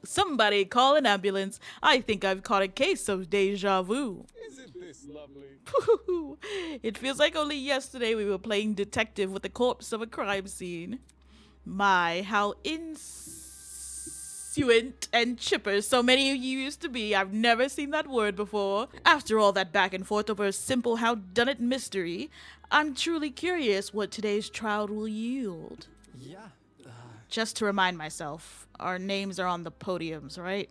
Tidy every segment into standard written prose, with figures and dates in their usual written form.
Somebody call an ambulance. I think I've caught a case of deja vu. Isn't this lovely? It feels like only yesterday we were playing detective with the corpse of a crime scene. My, how insuent and chipper so many of you used to be. I've never seen that word before. After all that back and forth over a simple how-done-it mystery, I'm truly curious what today's trial will yield. Yeah. Just to remind myself, our names are on the podiums, right?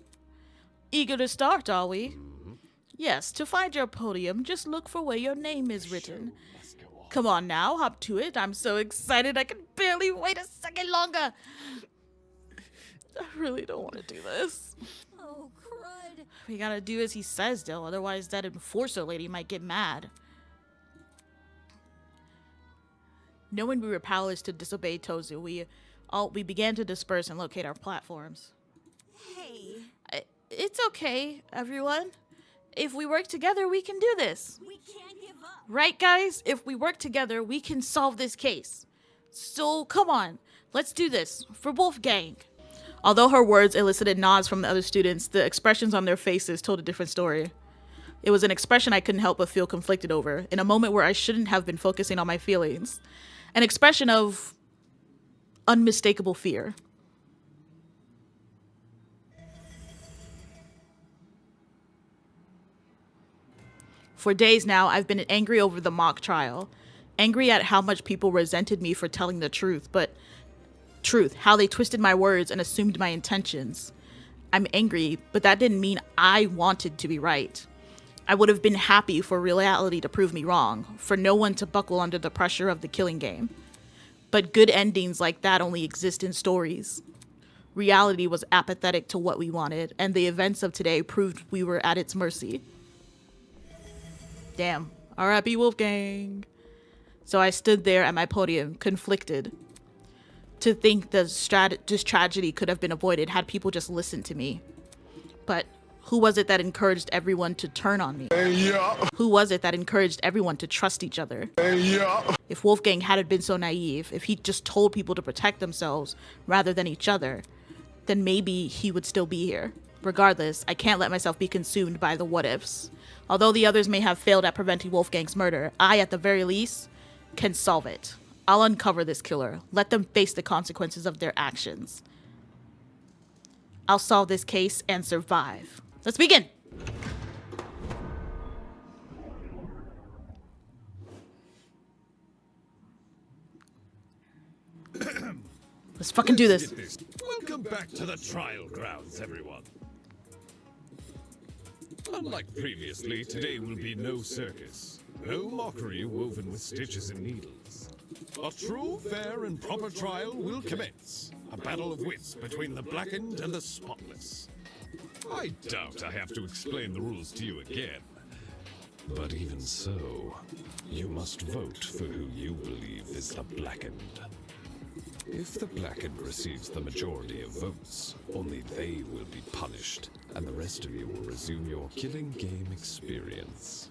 Eager to start, are we? Mm-hmm. Yes, to find your podium, just look for where your name is written. Must go on. Come on now, hop to it. I'm so excited I can barely wait a second longer. I really don't want to do this. Oh, crud. We gotta do as he says, though, otherwise that enforcer lady might get mad. Knowing we were powerless to disobey Tozu, we began to disperse and locate our platforms. Hey, It's okay, everyone. If we work together, we can do this. we can't give up. Right, guys? If we work together, we can solve this case. So, come on. Let's do this. For Wolfgang. Although her words elicited nods from the other students, the expressions on their faces told a different story. It was an expression I couldn't help but feel conflicted over, in a moment where I shouldn't have been focusing on my feelings. An expression of unmistakable fear. For days now, I've been angry over the mock trial. Angry at how much people resented me for telling the truth, how they twisted my words and assumed my intentions. I'm angry, but that didn't mean I wanted to be right. I would have been happy for reality to prove me wrong, for no one to buckle under the pressure of the killing game. But good endings like that only exist in stories. Reality was apathetic to what we wanted, and the events of today proved we were at its mercy. Damn. R.I.P. Wolfgang. So I stood there at my podium, conflicted. To think this tragedy could have been avoided had people just listened to me. But who was it that encouraged everyone to turn on me? Who was it that encouraged everyone to trust each other? If Wolfgang hadn't been so naive, if he just told people to protect themselves rather than each other, then maybe he would still be here. Regardless, I can't let myself be consumed by the what-ifs. Although the others may have failed at preventing Wolfgang's murder, I, at the very least, can solve it. I'll uncover this killer. Let them face the consequences of their actions. I'll solve this case and survive. Let's begin! Let's fucking do this. Welcome back to the trial grounds, everyone. Unlike previously, today will be no circus. No mockery woven with stitches and needles. A true, fair, and proper trial will commence. A battle of wits between the blackened and the spotless. I doubt I have to explain the rules to you again. But even so, you must vote for who you believe is the blackened. If the blackened receives the majority of votes, only they will be punished, and the rest of you will resume your killing game experience.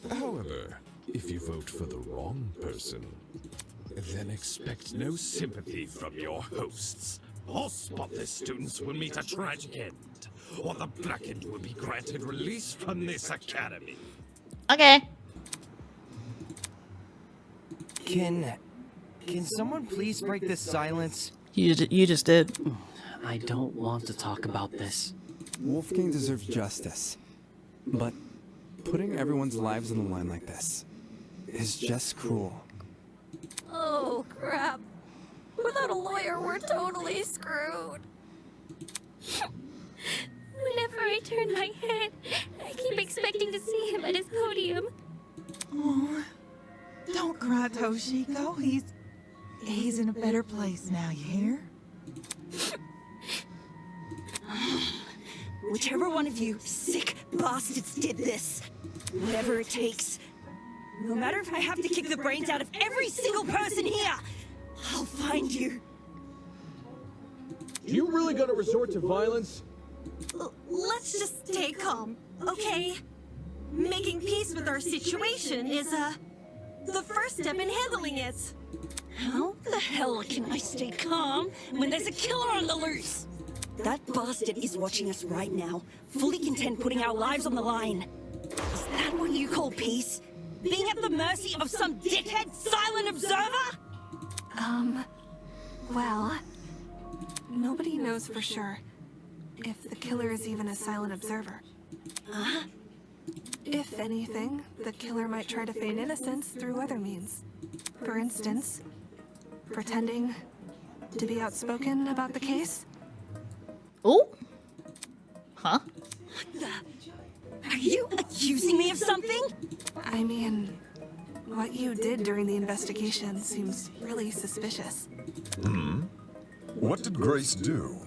However, if you vote for the wrong person, then expect no sympathy from your hosts. All spotless students will meet a tragic end, or the blackened will be granted release from this academy. Okay. Can someone please break this silence? You just did. I don't want to talk about this. Wolfgang deserves justice. But putting everyone's lives on the line like this is just cruel. Oh, crap. Without a lawyer, we're totally screwed. Whenever I turn my head, I keep expecting to see him at his podium. Oh, don't cry, Toshiko. He's in a better place now, you hear? Whichever one of you sick bastards did this, whatever it takes, no matter if I have to kick the brains out of every single person here, I'll find you. You really gonna resort to violence? Let's just stay calm, okay? Making peace with our situation is, the first step in handling it. How the hell can I stay calm when there's a killer on the loose? That bastard is watching us right now, fully content putting our lives on the line. Is that what you call peace? Being at the mercy of some dickhead silent observer? Well, nobody knows for sure if the killer is even a silent observer. Huh? If anything, the killer might try to feign innocence through other means. For instance, pretending to be outspoken about the case. Oh? Huh? What the? Are you accusing me of something? I mean, what you did during the investigation seems really suspicious. What did Grace do?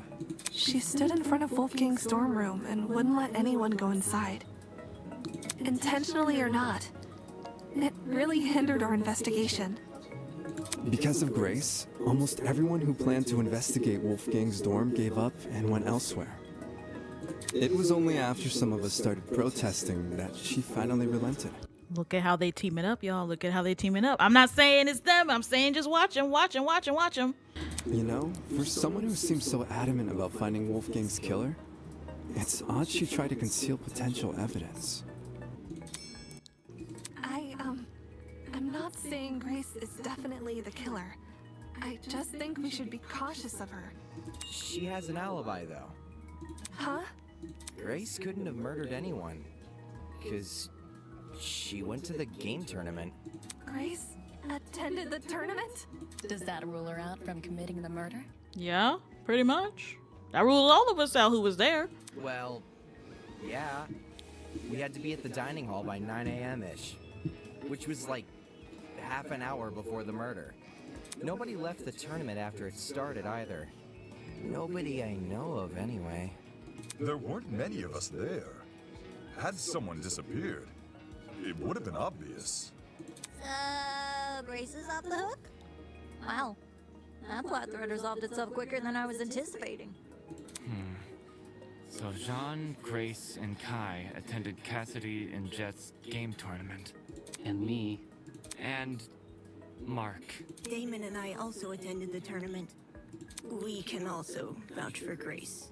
She stood in front of Wolfgang's dorm room and wouldn't let anyone go inside. Intentionally or not, it really hindered our investigation. Because of Grace, almost everyone who planned to investigate Wolfgang's dorm gave up and went elsewhere. It was only after some of us started protesting that she finally relented. Look at how they teaming up, y'all. Look at how they teaming up. I'm not saying it's them. I'm saying just watch them, watch them, watch them, watch them. You know, for someone who seems so adamant about finding Wolfgang's killer, it's odd she tried to conceal potential evidence. I'm not saying Grace is definitely the killer. I just think we should be cautious of her. She has an alibi, though. Huh? Grace couldn't have murdered anyone, because she went to the game tournament. Grace attended the tournament? Does that rule her out from committing the murder? Yeah, pretty much. That ruled all of us out who was there. Well, yeah. We had to be at the dining hall by 9 a.m.-ish, which was like half an hour before the murder. Nobody left the tournament after it started either. Nobody I know of, anyway. There weren't many of us there. Had someone disappeared, it would have been obvious. Grace is off the hook? Wow. That plot thread resolved itself quicker than I was anticipating. So Jean, Grace, and Kai attended Cassidy and Jet's game tournament. And me. And Mark. Damon and I also attended the tournament. We can also vouch for Grace.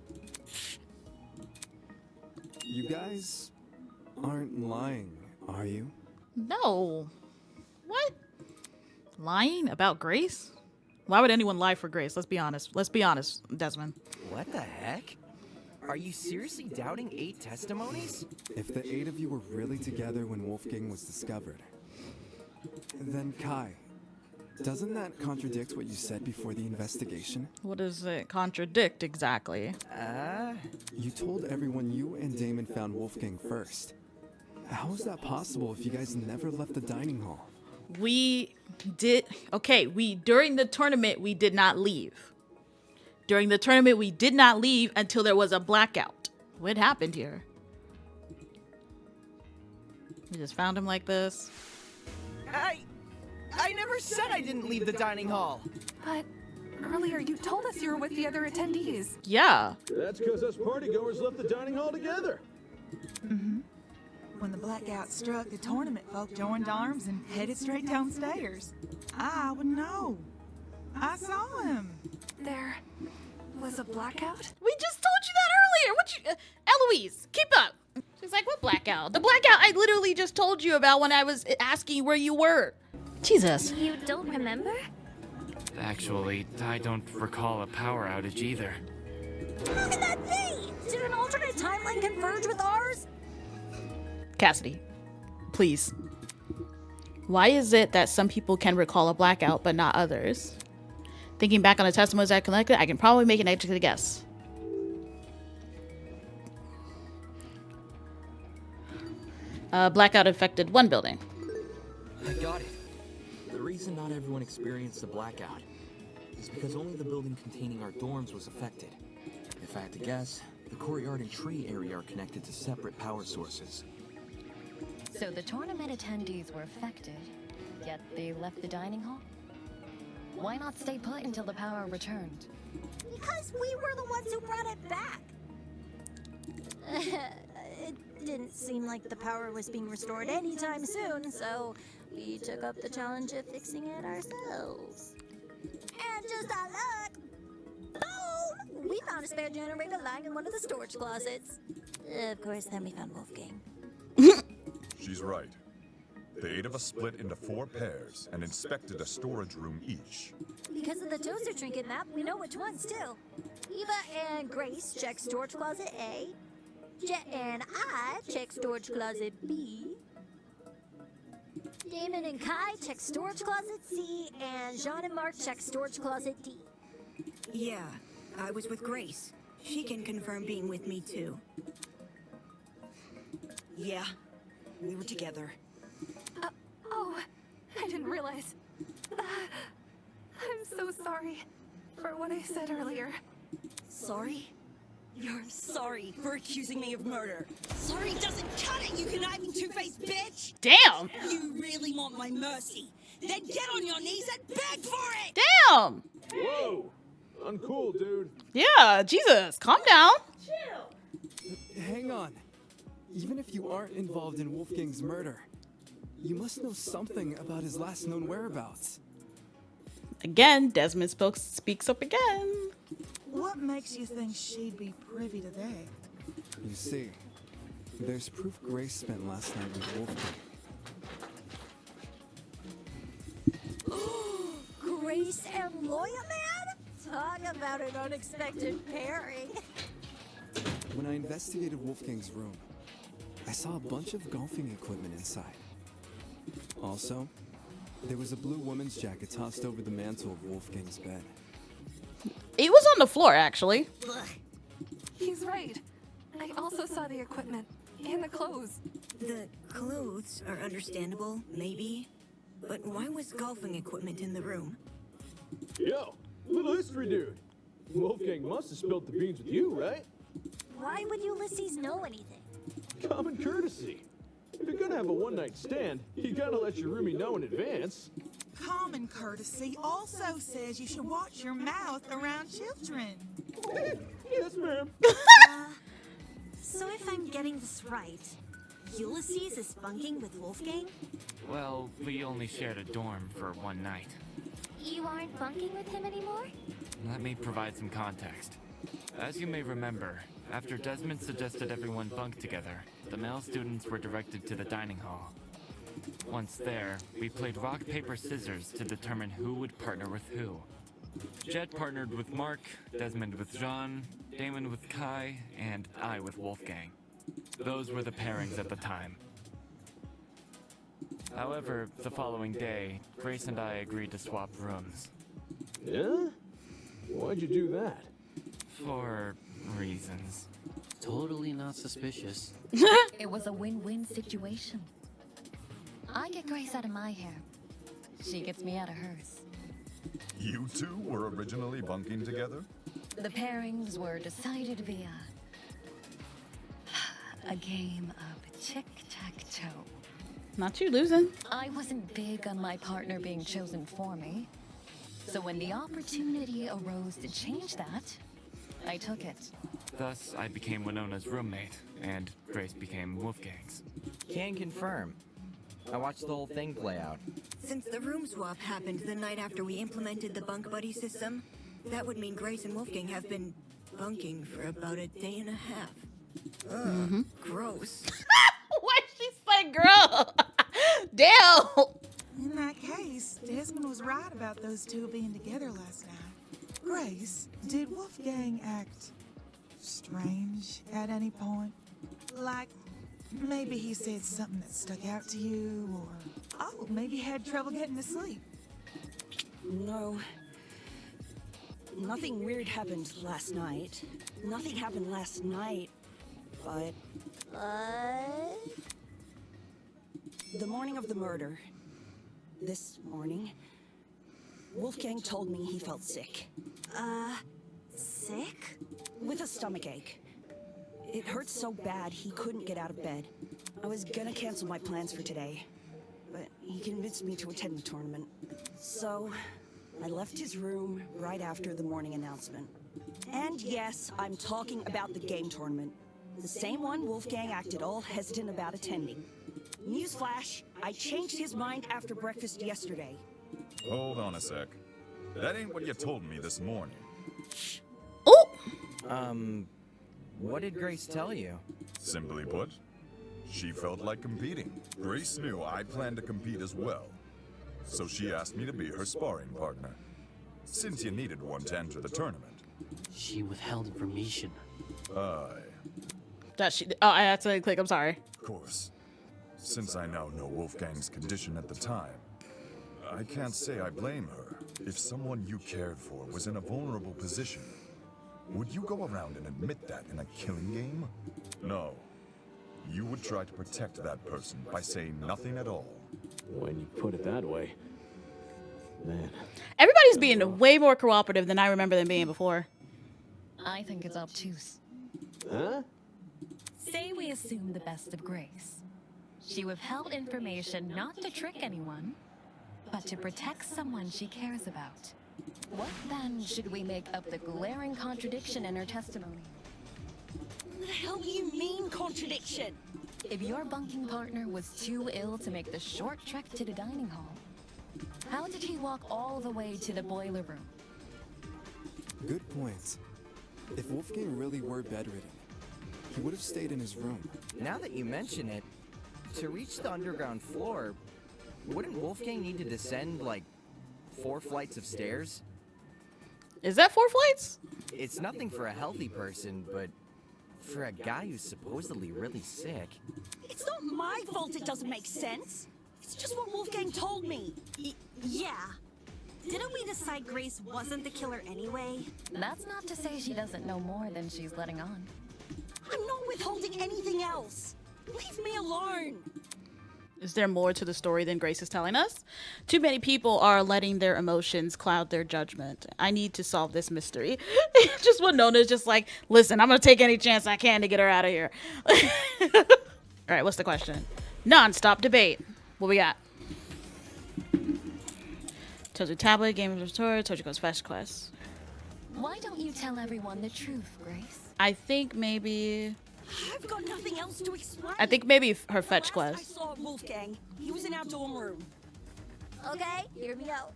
You guys aren't lying, are you? No. What? Lying about Grace? Why would anyone lie for Grace? Let's be honest. Let's be honest, Desmond. What the heck? Are you seriously doubting 8 testimonies? If the 8 of you were really together when Wolfgang was discovered, then Kai, doesn't that contradict what you said before the investigation? What does it contradict exactly? You told everyone you and Damon found Wolfgang first. How is that possible if you guys never left the dining hall? We did. Okay, during the tournament, we did not leave. During the tournament, we did not leave until there was a blackout. What happened here? We just found him like this. I never said I didn't leave the dining hall. But earlier you told us you were with the other attendees. Yeah. That's because us partygoers left the dining hall together. When the blackout struck, the tournament folk joined arms and headed straight downstairs. I would know. I saw him. There was a blackout? We just told you that earlier. What you, Eloise, keep up. She's like, what blackout? The blackout I literally just told you about when I was asking where you were. Jesus. You don't remember? Actually, I don't recall a power outage either. How could that be? Did an alternate timeline converge with ours? Cassidy, please. Why is it that some people can recall a blackout but not others? Thinking back on the testimonies I collected, I can probably make an educated guess. Blackout affected one building. I got it. The reason not everyone experienced the blackout is because only the building containing our dorms was affected. If I had to guess, the courtyard and tree area are connected to separate power sources. So the tournament attendees were affected, yet they left the dining hall? Why not stay put until the power returned? Because we were the ones who brought it back. It didn't seem like the power was being restored anytime soon, so we took up the challenge of fixing it ourselves. And just our luck, boom! We found a spare generator lying in one of the storage closets. Of course, then we found Wolfgang. She's right. The 8 of us split into 4 pairs and inspected a storage room each. Because of the toaster trinket map, we know which ones too. Eva and Grace check storage closet A. Jet and I check storage closet B. Damon and Kai check storage closet C, and Jean and Mark check storage closet D. Yeah, I was with Grace. She can confirm being with me too. Yeah, we were together. Oh, I didn't realize. I'm so sorry for what I said earlier. Sorry? You're sorry for accusing me of murder. Sorry doesn't cut it, you conniving two-faced bitch! Damn! You really want my mercy? Then get on your knees and beg for it! Damn! Whoa! Uncool, dude. Yeah, Jesus, calm down. Hang on. Even if you aren't involved in Wolfgang's murder, you must know something about his last known whereabouts. Again, Desmond speaks up again. What makes you think she'd be privy to that? You see, there's proof Grace spent last night with Wolfgang. Grace and Lawyer Man? Talk about an unexpected pairing. When I investigated Wolfgang's room, I saw a bunch of golfing equipment inside. Also, there was a blue woman's jacket tossed over the mantle of Wolfgang's bed. It was on the floor, actually. He's right. I also saw the equipment and the clothes. The clothes are understandable, maybe. But why was golfing equipment in the room? Yo, little history dude. Wolfgang must have spilled the beans with you, right? Why would Ulysses know anything? Common courtesy. If you're gonna have a one-night stand, you gotta let your roomie know in advance. Common courtesy also says you should watch your mouth around children. Yes, ma'am. So if I'm getting this right, Ulysses is bunking with Wolfgang? Well, we only shared a dorm for one night. You aren't bunking with him anymore? Let me provide some context. As you may remember, after Desmond suggested everyone bunk together, the male students were directed to the dining hall. Once there, we played rock, paper, scissors to determine who would partner with who. Jet partnered with Mark, Desmond with Jean, Damon with Kai, and I with Wolfgang. Those were the pairings at the time. However, the following day, Grace and I agreed to swap rooms. Yeah? Why'd you do that? For reasons. Totally not suspicious. It was a win-win situation. I get Grace out of my hair. She gets me out of hers. You two were originally bunking together? The pairings were decided via a game of tic-tac-toe. Not you losing. I wasn't big on my partner being chosen for me. So when the opportunity arose to change that, I took it. Thus, I became Winona's roommate, and Grace became Wolfgang's. Can confirm. I watched the whole thing play out. Since the room swap happened the night after we implemented the bunk buddy system, that would mean Grace and Wolfgang have been bunking for about a day and a half. Ugh, gross. Why she say girl? Damn. In that case, Desmond was right about those two being together last night. Grace, did Wolfgang act strange at any point? Like, maybe he said something that stuck out to you, or, oh, maybe had trouble getting to sleep. No. Nothing weird happened last night. Nothing happened last night, but... The morning of the murder, this morning, Wolfgang told me he felt sick. Sick? With a stomachache. It hurt so bad he couldn't get out of bed. I was gonna cancel my plans for today, but he convinced me to attend the tournament. So, I left his room right after the morning announcement. And yes, I'm talking about the game tournament. The same one Wolfgang acted all hesitant about attending. Newsflash, I changed his mind after breakfast yesterday. Hold on a sec. That ain't what you told me this morning. Oh! What did Grace tell you? Simply put, she felt like competing. Grace knew I planned to compete as well, so she asked me to be her sparring partner, since you needed one to enter the tournament. She withheld information. That she. Oh, I had to click. I'm sorry. Of course. Since I now know Wolfgang's condition at the time, I can't say I blame her. If someone you cared for was in a vulnerable position, would you go around and admit that in a killing game? No. You would try to protect that person by saying nothing at all. When you put it that way, man. Everybody's being way more cooperative than I remember them being before. I think it's obtuse. Huh? Say we assume the best of Grace. She withheld information not to trick anyone, but to protect someone she cares about. What then should we make of the glaring contradiction in her testimony? What the hell do you mean, contradiction? If your bunking partner was too ill to make the short trek to the dining hall, how did he walk all the way to the boiler room? Good point. If Wolfgang really were bedridden, he would have stayed in his room. Now that you mention it, to reach the underground floor, wouldn't Wolfgang need to descend, like, 4 flights of stairs? Is that 4 flights? It's nothing for a healthy person, but for a guy who's supposedly really sick. It's not my fault it doesn't make sense. It's just what Wolfgang told me. Yeah. Didn't we decide Grace wasn't the killer anyway? That's not to say she doesn't know more than she's letting on. I'm not withholding anything else. Leave me alone. Is there more to the story than Grace is telling us? Too many people are letting their emotions cloud their judgment. I need to solve this mystery. Just what Nona's just like, listen, I'm going to take any chance I can to get her out of here. All right, what's the question? Non-stop debate. What we got? Tozu tablet, game of the story, Tojico's fetch quest. Why don't you tell everyone the truth, Grace? I think maybe... I've got nothing else to explain. I think maybe her fetch I quest. saw Wolfgang. He was in our dorm room. Okay, hear me out.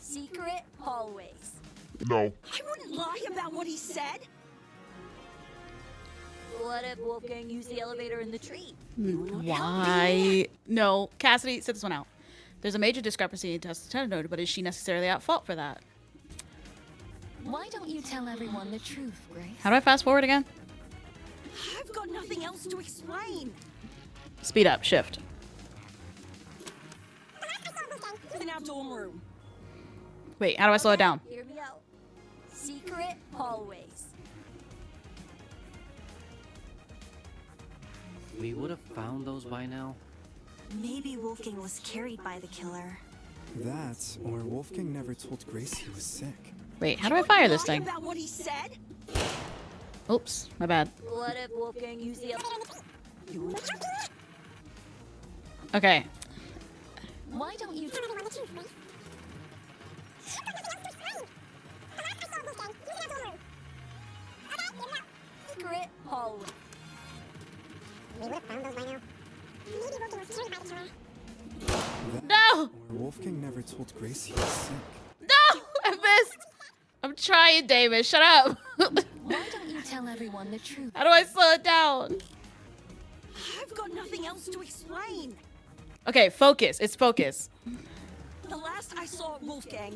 Secret hallways. No. I wouldn't lie about what he said. What if Wolfgang used the elevator in the tree? Why? No, Cassidy, sit this one out. There's a major discrepancy in Sidenote, but is she necessarily at fault for that? Why don't you tell everyone the truth, Grace? How do I fast forward again? I've got nothing else to explain. Speed up, shift. In our dorm room. Wait, how do I slow it down? Hear me out. Secret hallways. We would have found those by now. Maybe Wolfgang was carried by the killer. That, or Wolfgang never told Grace he was sick. Wait, how do I fire this thing? About what he said? Oops, my bad. What if Wolfgang used the elevator? Okay. Why don't you Secret hallway. No! Or Wolfgang never told Grace he was sick. No! I missed! I'm trying, David. Shut up. Why don't you tell everyone the truth? How do I slow it down? I've got nothing else to explain. Okay, focus. It's focus. The last I saw Wolfgang.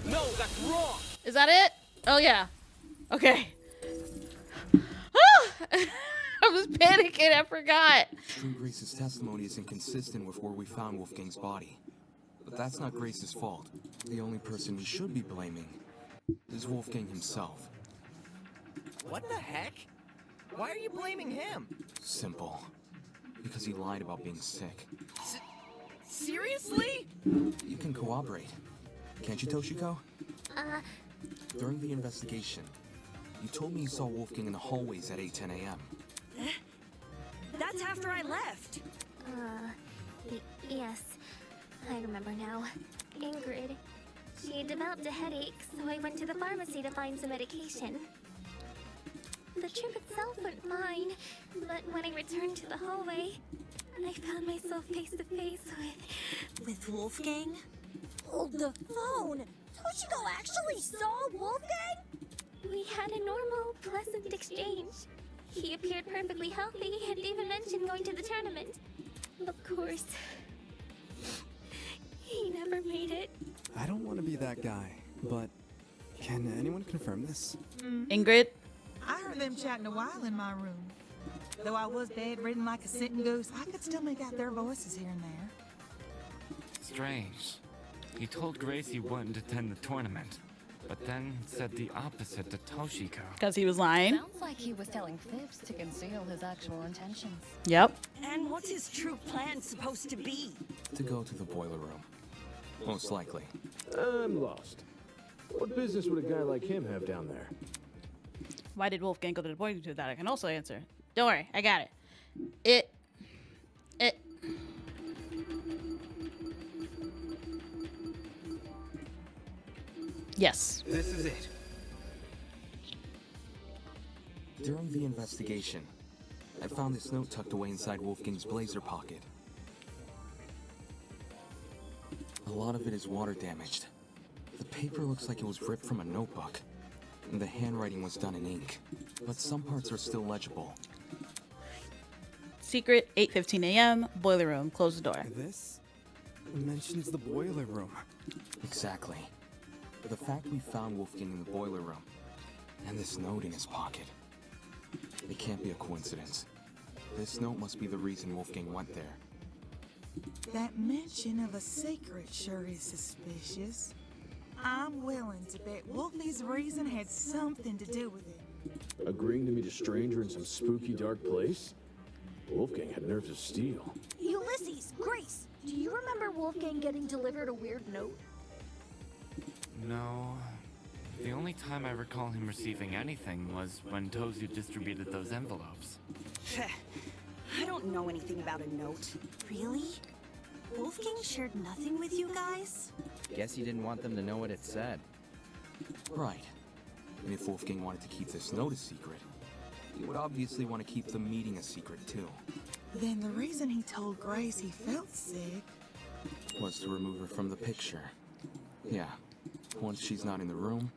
No, that's wrong. Is that it? Oh, yeah. Okay. I was panicking. I forgot. True Grace's testimony is inconsistent with where we found Wolfgang's body. But that's not Grace's fault. The only person we should be blaming is Wolfgang himself. What the heck? Why are you blaming him? Simple. Because he lied about being sick. Seriously? You can cooperate. Can't you, Toshiko? During the investigation, you told me you saw Wolfgang in the hallways at 8:10 a.m. That's after I left. Yes. I remember now. Ingrid. She had developed a headache, so I went to the pharmacy to find some medication. The trip itself went fine, but when I returned to the hallway, I found myself face to face With Wolfgang? Hold the phone! Toshiko actually saw Wolfgang? We had a normal, pleasant exchange. He appeared perfectly healthy and even mentioned going to the tournament. Of course, he never made it. I don't want to be that guy, but can anyone confirm this? Ingrid? I heard them chatting a while in my room. Though I was bedridden like a sitting goose, I could still make out their voices here and there. Strange. He told Grace he wouldn't attend the tournament, but then said the opposite to Toshiko. Because he was lying? Sounds like he was telling fibs to conceal his actual intentions. Yep. And what's his true plan supposed to be? To go to the boiler room. Most likely. I'm lost. What business would a guy like him have down there? Why did Wolfgang go to the boiler room? That I can also answer. Don't worry, I got it. Yes. This is it. During the investigation, I found this note tucked away inside Wolfgang's blazer pocket. A lot of it is water damaged. The paper looks like it was ripped from a notebook, and the handwriting was done in ink, but some parts are still legible. Secret, 8:15 a.m., boiler room, close the door. This mentions the boiler room. Exactly. The fact we found Wolfgang in the boiler room, and this note in his pocket. It can't be a coincidence. This note must be the reason Wolfgang went there. That mention of a secret sure is suspicious. I'm willing to bet Wolfie's reason had something to do with it. Agreeing to meet a stranger in some spooky, dark place? Wolfgang had nerves of steel. Ulysses, Grace, do you remember Wolfgang getting delivered a weird note? No. The only time I recall him receiving anything was when Tozu distributed those envelopes. I don't know anything about a note. Really? Wolfgang shared nothing with you guys? Guess he didn't want them to know what it said. Right. And if Wolfgang wanted to keep this note a secret, he would obviously want to keep the meeting a secret too. Then the reason he told Grace he felt sick Was to remove her from the picture. Yeah. Once she's not in the room,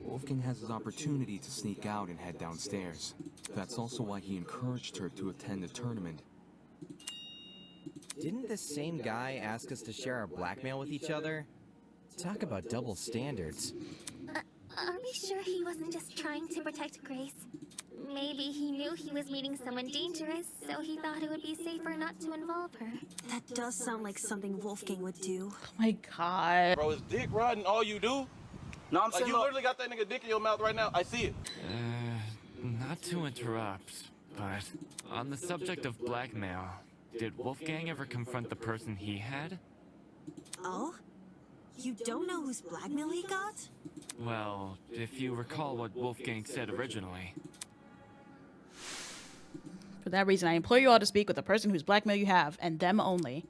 Wolfgang has his opportunity to sneak out and head downstairs. That's also why he encouraged her to attend the tournament. Didn't this same guy ask us to share our blackmail with each other? Talk about double standards. Are we sure he wasn't just trying to protect Grace? Maybe he knew he was meeting someone dangerous, so he thought it would be safer not to involve her. That does sound like something Wolfgang would do. Oh my god. Bro, is dick riding all you do? No, I'm like saying you literally got that nigga dick in your mouth right now. I see it. Not to interrupt, but on the subject of blackmail, did Wolfgang ever confront the person he had? Oh? You don't know whose blackmail he got? Well, if you recall what Wolfgang said originally. For that reason, I implore you all to speak with the person whose blackmail you have, and them only.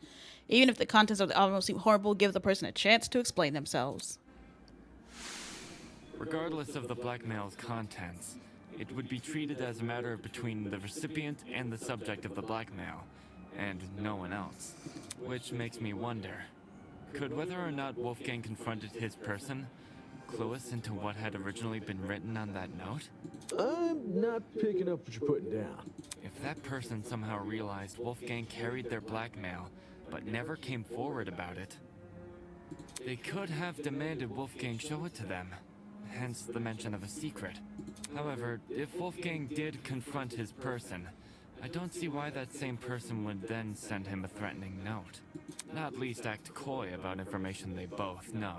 Even if the contents of the envelope seem horrible, give the person a chance to explain themselves. Regardless of the blackmail's contents, it would be treated as a matter between the recipient and the subject of the blackmail, and no one else. Which makes me wonder, could whether or not Wolfgang confronted his person clue us into what had originally been written on that note? I'm not picking up what you're putting down. If that person somehow realized Wolfgang carried their blackmail, but never came forward about it, they could have demanded Wolfgang show it to them, hence the mention of a secret. However, if Wolfgang did confront his person, I don't see why that same person would then send him a threatening note. Not least act coy about information they both know.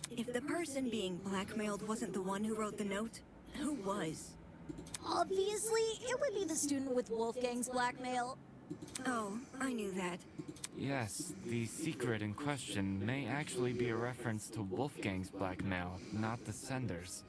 If the person being blackmailed wasn't the one who wrote the note, who was? Obviously, it would be the student with Wolfgang's blackmail. Oh, I knew that. Yes, the secret in question may actually be a reference to Wolfgang's blackmail, not the sender's.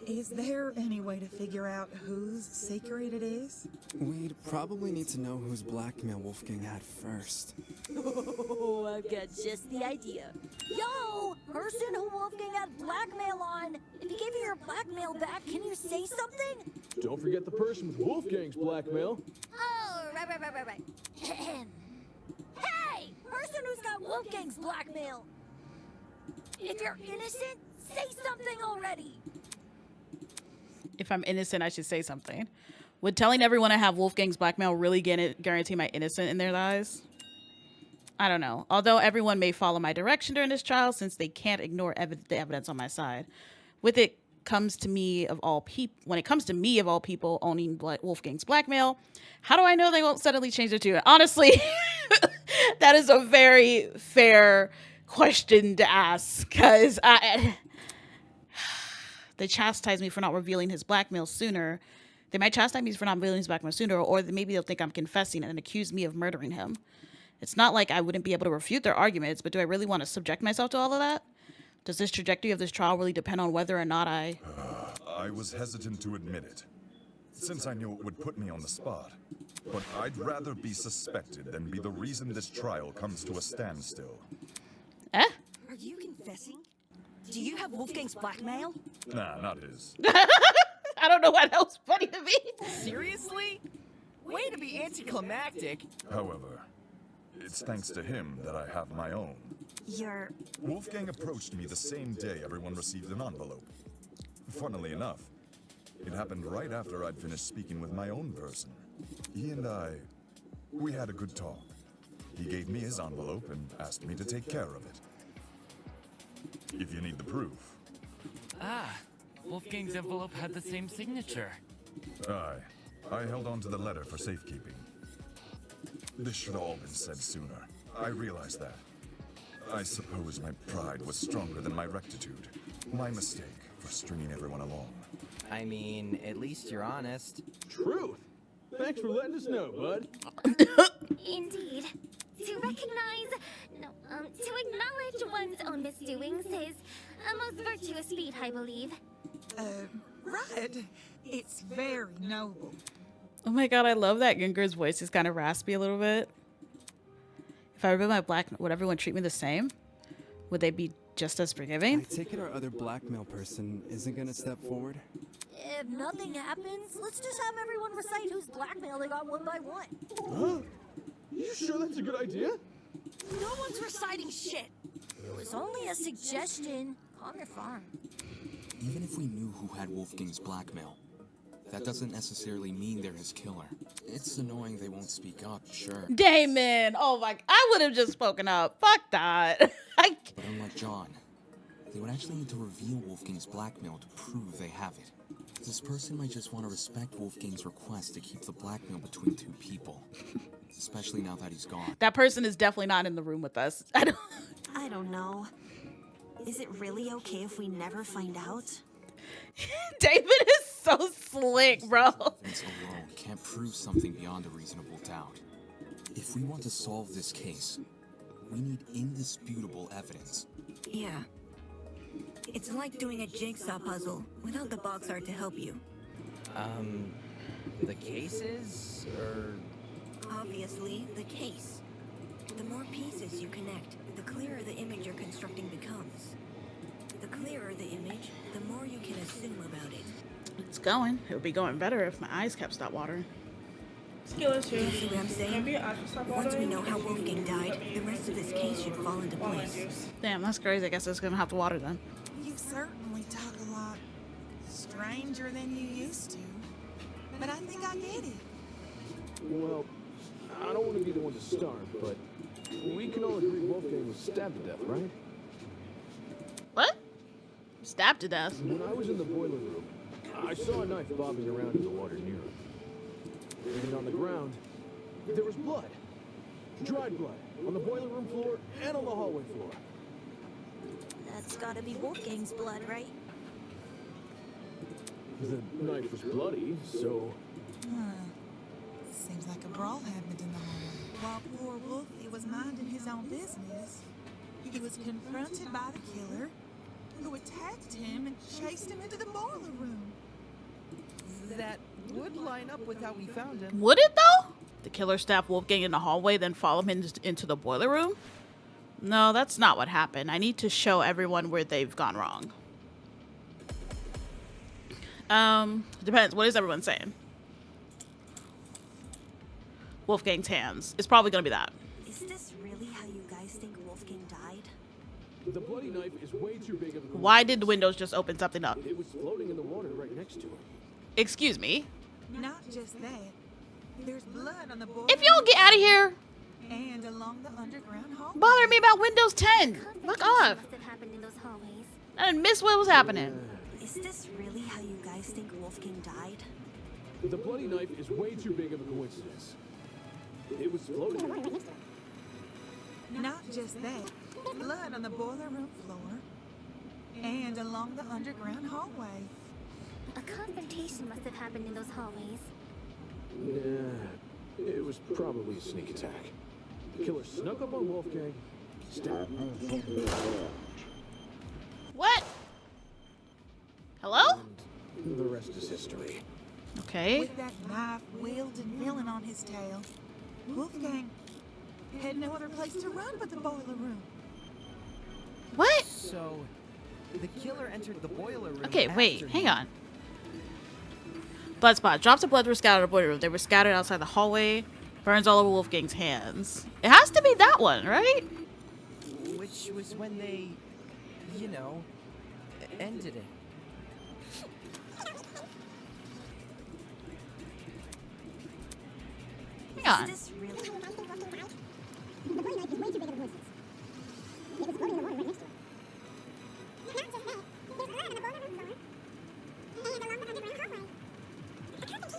Is there any way to figure out whose secret it is? We'd probably need to know whose blackmail Wolfgang had first. Oh, I've got just the idea. Yo, person who Wolfgang had blackmail on. If he gave you your blackmail back, can you say something? Don't forget the person with Wolfgang's blackmail. Oh, Right. Hey! Person who's got Wolfgang's blackmail! If you're innocent, say something already! If I'm innocent, I should say something. Would telling everyone I have Wolfgang's blackmail really guarantee my innocence in their eyes? I don't know. Although everyone may follow my direction during this trial, since they can't ignore the evidence on my side. When it comes to me of all people owning Wolfgang's blackmail, how do I know they won't suddenly change their tune? Honestly, that is a very fair question to ask, because they chastise me for not revealing his blackmail sooner. They might chastise me for not revealing his blackmail sooner, or maybe they'll think I'm confessing and accuse me of murdering him. It's not like I wouldn't be able to refute their arguments, but do I really want to subject myself to all of that? Does this trajectory of this trial really depend on whether or not I was hesitant to admit it, since I knew it would put me on the spot. But I'd rather be suspected than be the reason this trial comes to a standstill. Are you confessing? Do you have Wolfgang's blackmail? Nah, not his. I don't know what else funny to me. Seriously? Way to be anticlimactic. However, it's thanks to him that I have my own. Wolfgang approached me the same day everyone received an envelope. Funnily enough, it happened right after I'd finished speaking with my own person. He and we had a good talk. He gave me his envelope and asked me to take care of it. If you need the proof. Ah, Wolfgang's envelope had the same signature. I held on to the letter for safekeeping. This should have all been said sooner. I realized that. I suppose my pride was stronger than my rectitude. My mistake for stringing everyone along. I mean, at least you're honest. Truth. Thanks for letting us know, bud. Indeed. To acknowledge one's own misdoings is a most virtuous feat, I believe. Right. It's very noble. Oh my god, I love that Ginger's voice is kind of raspy a little bit. If I reveal my would everyone treat me the same? Would they be just as forgiving? I take it our other blackmail person isn't gonna step forward? If nothing happens, let's just have everyone recite who's blackmail they got one by one. Huh? You sure that's a good idea? No one's reciting shit. It was only a suggestion. Calm your farm. Even if we knew who had Wolfgang's blackmail, that doesn't necessarily mean they're his killer. It's annoying they won't speak up, sure. Damon! Oh my, I would have just spoken up. Fuck that. But unlike John, they would actually need to reveal Wolfgang's blackmail to prove they have it. This person might just want to respect Wolfgang's request to keep the blackmail between two people. Especially now that he's gone. That person is definitely not in the room with us. I don't know. Is it really okay if we never find out? David is so slick, bro. Evidence alone can't prove something beyond a reasonable doubt. If we want to solve this case, we need indisputable evidence. Yeah. It's like doing a jigsaw puzzle without the box art to help you. The cases? Or... Obviously, the case. The more pieces you connect, the clearer the image you're constructing becomes. The clearer the image, the more you can assume about it. It's going. It would be going better if my eyes kept stop watering. See what I'm saying? Once we know how Wolfgang died, the rest of this case should fall into place. Damn, that's crazy. I guess it's gonna have to water then. You certainly talk a lot stranger than you used to. But I think I get it. Well, I don't want to be the one to start, but we can all agree Wolfgang was stabbed to death, right? What? Stabbed to death? When I was in the boiler room, I saw a knife bobbing around in the water near him. And on the ground, there was blood. Dried blood. On the boiler room floor and on the hallway floor. That's gotta be Wolfgang's blood, right? The knife was bloody, so... Seems like a brawl happened in the hallway. While poor Wolfie was minding his own business, he was confronted by the killer, who attacked him and chased him into the boiler room. That would line up with how we found him. Would it though? The killer stabbed Wolfgang in the hallway, then followed him into the boiler room? No, that's not what happened. I need to show everyone where they've gone wrong. Depends. What is everyone saying? Wolfgang's hands. It's probably gonna be that. Is this really how you guys think Wolfgang died? The bloody knife is way too big of a... Why did the windows just open something up? It was floating in the water right next to him. Excuse me. Not just that. There's blood on the boiler. If y'all get out of here, and along the underground hallway. bother me about Windows 10. Fuck off. Must have happened in those hallways. I didn't miss what was happening. Is this really how you guys think Wolfgang died? The bloody knife is way too big of a coincidence. It was floating in the water right next to him. Not just that. Blood on the boiler room floor. And along the underground hallway. A confrontation must have happened in those hallways. Nah, it was probably a sneak attack. The killer snuck up on Wolfgang, stabbed him. What? Hello? And the rest is history. Okay. With that knife-wielding villain on his tail, Wolfgang had no other place to run but the boiler room. What? So, the killer entered the boiler room. Okay, wait, after hang him. on. Blood spot. Drops of blood were scattered in the boiler room. They were scattered outside the hallway. Burns all over Wolfgang's hands. It has to be that one, right? Which was when they, you know, ended it. Hang on. Is this really...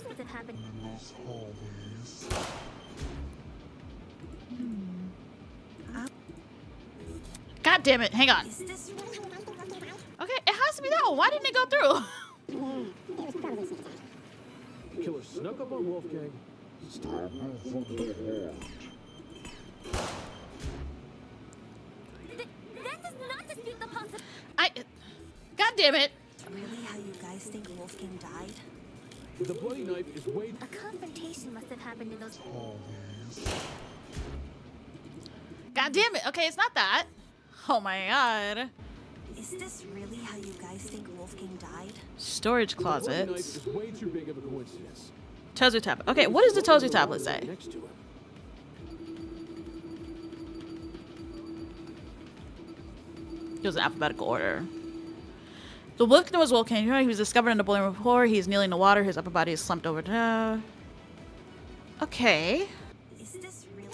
Must have happened. God damn it. Hang on. Is this really... Okay, it has to be that one. Why didn't it go through? The killer snuck up on Wolfgang, stabbed him. That does not dispute the possibility. God damn it. Really how you guys think Wolfgang died? The bloody knife is way... A confrontation must have happened in those. God damn it. Okay, it's not that. Oh my god. Is this really how you guys think Wolfgang died? Storage The bloody knife closets. is way too big of a coincidence. Tozer tablet. Okay, what does the Tozer tablet say? Next to him. It was in alphabetical order. The victim was Wolfgang. He was discovered on the boiler room floor. He is kneeling in the water. His upper body is slumped over. Okay. Is this really...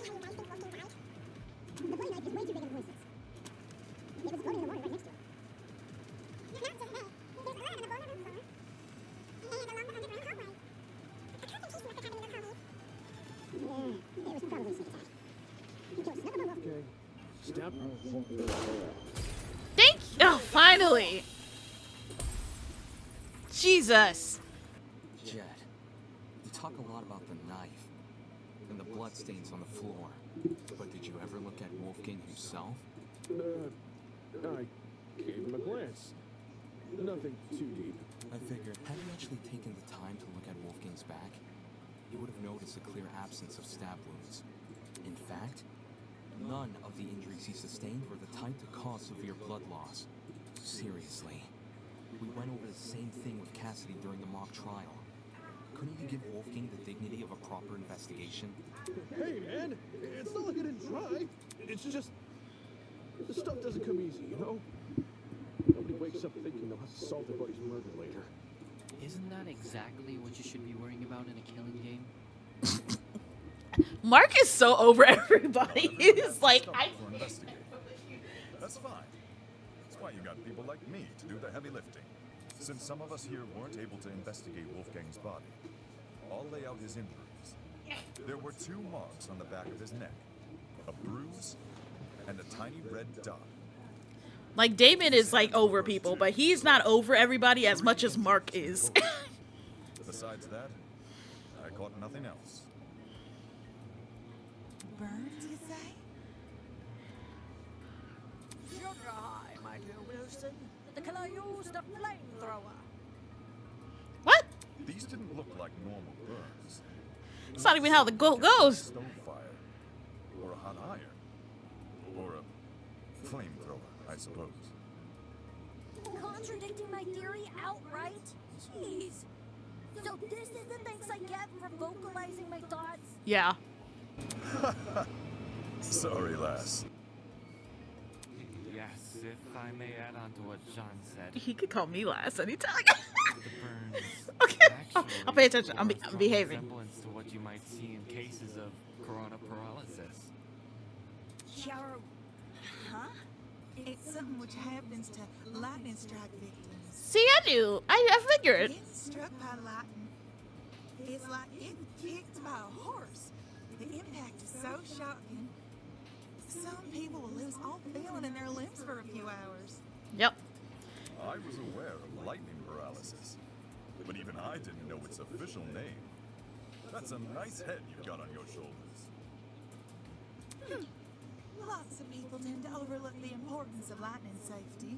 Okay, stabbed him. Thank you. Oh, finally. Jesus. Jed, you talk a lot about the knife and the bloodstains on the floor, but did you ever look at Wolfgang himself? I gave him a glance. Nothing too deep. I figured, had you actually taken the time to look at Wolfgang's back, you would have noticed a clear absence of stab wounds. In fact, none of the injuries he sustained were the type to cause severe blood loss. Seriously. We went over the same thing with Cassidy during the mock trial. Couldn't you give Wolfgang the dignity of a proper investigation? Hey, man, it's not like I didn't try. It's just... the stuff doesn't come easy, you know? Nobody wakes up thinking they'll have to solve their buddy's murder later. Isn't that exactly what you should be worrying about in a killing game? Mark is so over everybody. He's like, For investigating. That's fine. That's why you got people like me to do the heavy lifting. Since some of us here weren't able to investigate Wolfgang's body, I'll lay out his injuries. There were 2 marks on the back of his neck, a bruise, and a tiny red dot. Like, Damon is like over people, but he's not over everybody as much as Mark is. Besides that, I caught nothing else. Burns, you say? Sugar high, my dear Wilson. The killer used a flamethrower. What? These didn't look like normal burns. It's not even how the goal goes. Stove fire, or a hot iron, or a flamethrower, I suppose. Contradicting my theory outright? Jeez. So this is the thanks I get for vocalizing my thoughts? Yeah. Sorry, lass. Yes, if I may add on to what John said. He could call me last anytime. The burns Okay, actually I'll pay attention. bore I'm a strong behaving. resemblance to what you might see in cases of corona paralysis. Shower. Huh? It's something which happens to lightning strike victims. See, I do. I figured. Getting struck by lightning is like getting kicked by a horse. The impact is so shocking. Some people will lose all feeling in their limbs for a few hours. Yep. I was aware of lightning paralysis, but even I didn't know its official name. That's a nice head you've got on your shoulders. Lots of people tend to overlook the importance of lightning safety,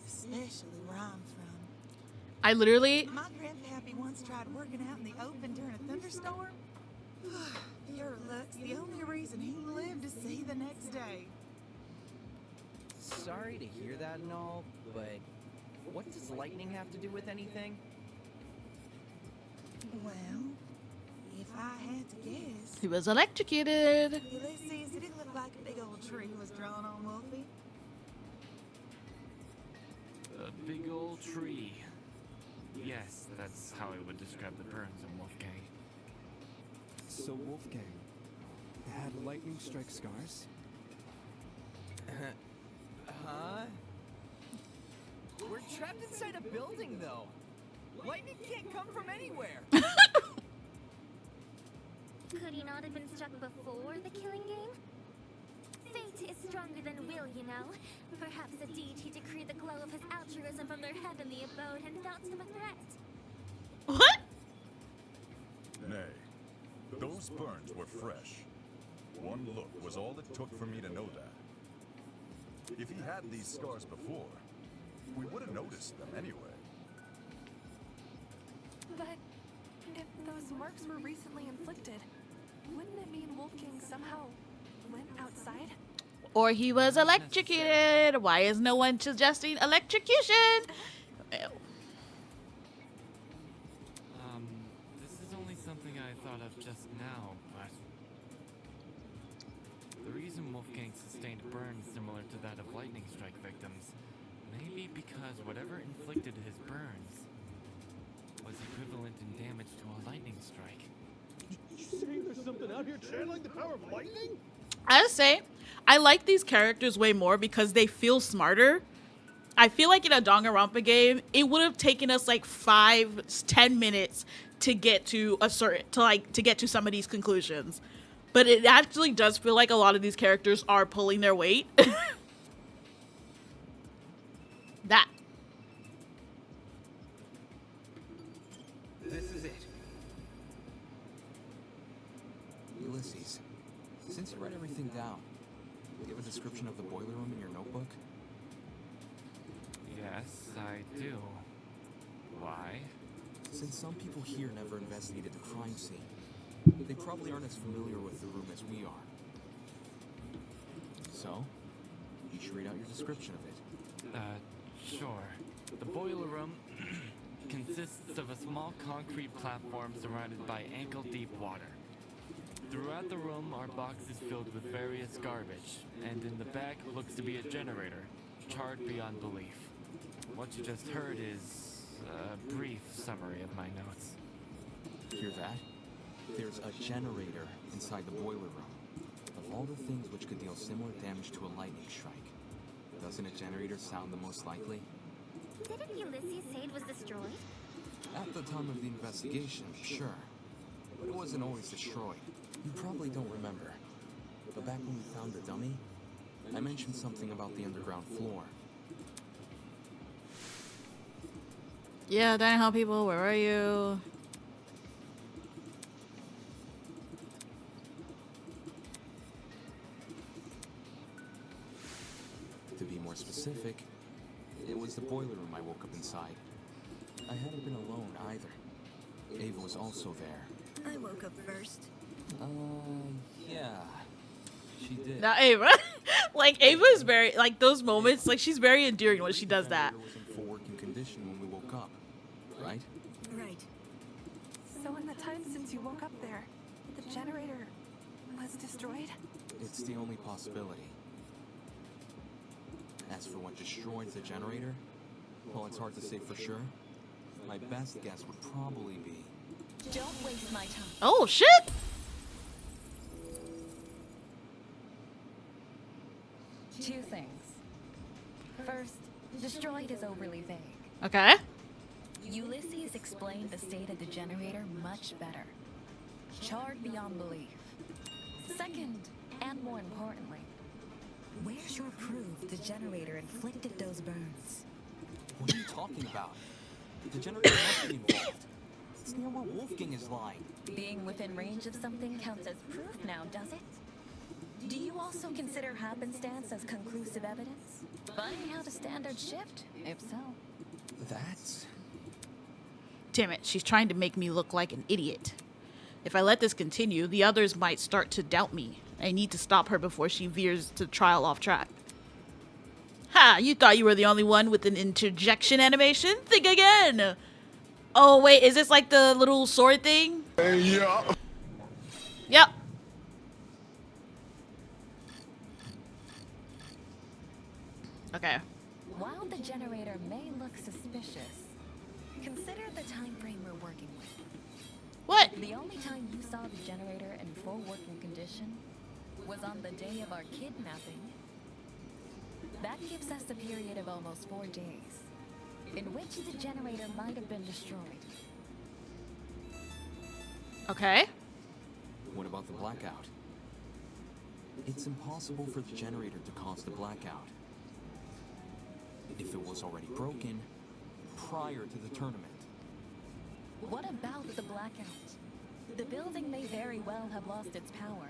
especially where I'm from. I literally. My grandpappy once tried working out in the open during a thunderstorm. Pure luck's the only reason he lived to see the next day. Sorry to hear that and all, but what does lightning have to do with anything? Well, if I had to guess, He was electrocuted. Ulysses, did it look like a big old tree was drawn on Wolfie? A big old tree. Yes, that's how I would describe the burns in Wolfgang. So Wolfgang had lightning strike scars? Huh? We're trapped inside a building, though. Lightning can't come from anywhere. Could he not have been struck before the killing game? Fate is stronger than will, you know. Perhaps a deity decreed the glow of his altruism from their heavenly abode and felt him a threat. What? Nay, those burns were fresh. One look was all it took for me to know that. If he had these scars before, we would have noticed them anyway. But if those marks were recently inflicted, wouldn't it mean Wolfgang somehow went outside? Or he was electrocuted. Why is no one suggesting electrocution? Ew. This is only something I thought of just now, but the reason Wolfgang sustained burns similar to that of lightning strike victims may be because whatever inflicted his burns was equivalent in damage to a lightning strike. You saying there's something out here channeling the power of lightning? I would say I like these characters way more because they feel smarter. I feel like in a Danganronpa game, it would have taken us like 5-10 minutes to get to to get to some of these conclusions. But it actually does feel like a lot of these characters are pulling their weight. That. This is it. Ulysses, since you write everything down, do you have a description of the boiler room in your notebook? Yes, I do. Why? Since some people here never investigated the crime scene, they probably aren't as familiar with the room as we are. So, you should read out your description of it. Sure. The boiler room consists of a small concrete platform surrounded by ankle-deep water. Throughout the room are boxes filled with various garbage, and in the back looks to be a generator, charred beyond belief. What you just heard is a brief summary of my notes. Hear that? There's a generator inside the boiler room. Of all the things which could deal similar damage to a lightning strike, doesn't a generator sound the most likely? Didn't Ulysses say it was destroyed? At the time of the investigation, sure. But it wasn't always destroyed. You probably don't remember. But back when we found the dummy, I mentioned something about the underground floor. Yeah, dining hall people, where are you? To be more specific, it was the boiler room I woke up inside. I hadn't been alone either. Ava was also there. I woke up first. Yeah. She did. Now Ava, like Ava is very like those moments. Like she's very endearing when she does that. The generator was in full working condition when we woke up, right? Right. So in the time since you woke up there, the generator was destroyed? It's the only possibility. As for what destroyed the generator, well, it's hard to say for sure. My best guess would probably be... Don't waste my time. Oh, shit! Two things. First, destroyed is overly vague. Okay. Ulysses explained the state of the generator much better. Charred beyond belief. Second, and more importantly, where's your proof the generator inflicted those burns? What are you talking about? The generator must be involved. It's near where Wolfgang is lying. Being within range of something counts as proof now, does it? Do you also consider happenstance as conclusive evidence? Funny how the standards shift, if so. That's... Damn it, she's trying to make me look like an idiot. If I let this continue, the others might start to doubt me. I need to stop her before she veers the trial off track. Ha! You thought you were the only one with an interjection animation? Think again! Oh, wait, is this like the little sword thing? Yeah. Yep. Okay. While the generator may look suspicious, consider the time frame we're working with. What? The only time you saw the generator in full working condition was on the day of our kidnapping. That gives us a period of almost 4 days, in which the generator might have been destroyed. Okay. What about the blackout? It's impossible for the generator to cause the blackout. If it was already broken prior to the tournament. What about the blackout? The building may very well have lost its power.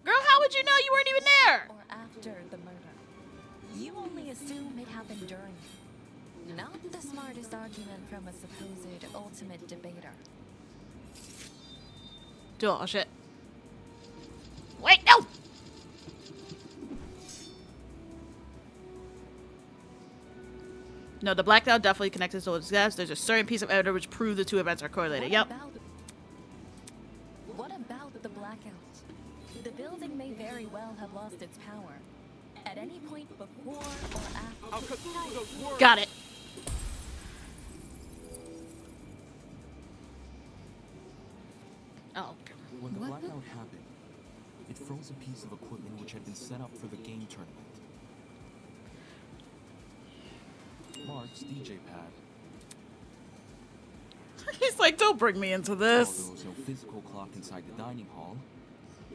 Girl, how would you know you weren't even there? Or after the murder. You only assume it happened during. Not the smartest argument from a supposed ultimate debater. Oh, shit. Wait, no! No, the blackout definitely connected to those deaths. There's a certain piece of evidence which proves the two events are correlated. Yep. What about the blackout? The building may very well have lost its power. At any point before or after. Got it. Oh. When the blackout happened, it froze a piece of equipment which had been set up for the game tournament. Mark's DJ pad. He's like, don't bring me into this. Although there was no physical clock inside the dining hall,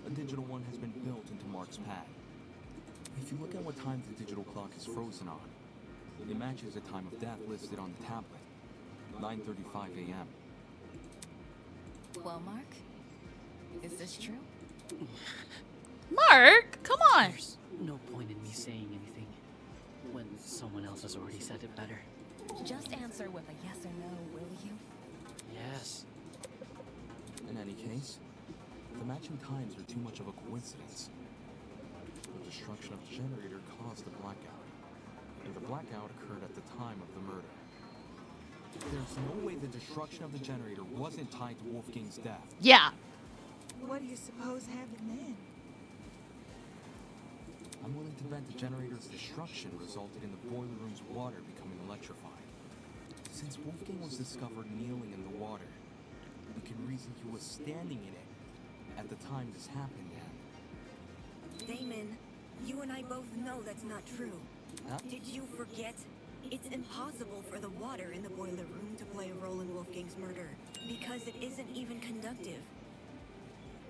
a digital one has been built into Mark's pad. If you look at what time the digital clock is frozen on, it matches the time of death listed on the tablet, 9:35 a.m. Well, Mark, is this true? Mark, come on. There's no point in me saying anything when someone else has already said it better. Just answer with a yes or no, will you? Yes. In any case, the matching times are too much of a coincidence. The destruction of the generator caused the blackout, and the blackout occurred at the time of the murder. There's no way the destruction of the generator wasn't tied to Wolfgang's death. Yeah. What do you suppose happened then? I'm willing to bet the generator's destruction resulted in the boiler room's water becoming electrified. Since Wolfgang was discovered kneeling in the water, we can reason he was standing in it at the time this happened, Damon, you and I both know that's not true. Huh? Did you forget? It's impossible for the water in the boiler room to play a role in Wolfgang's murder, because it isn't even conductive.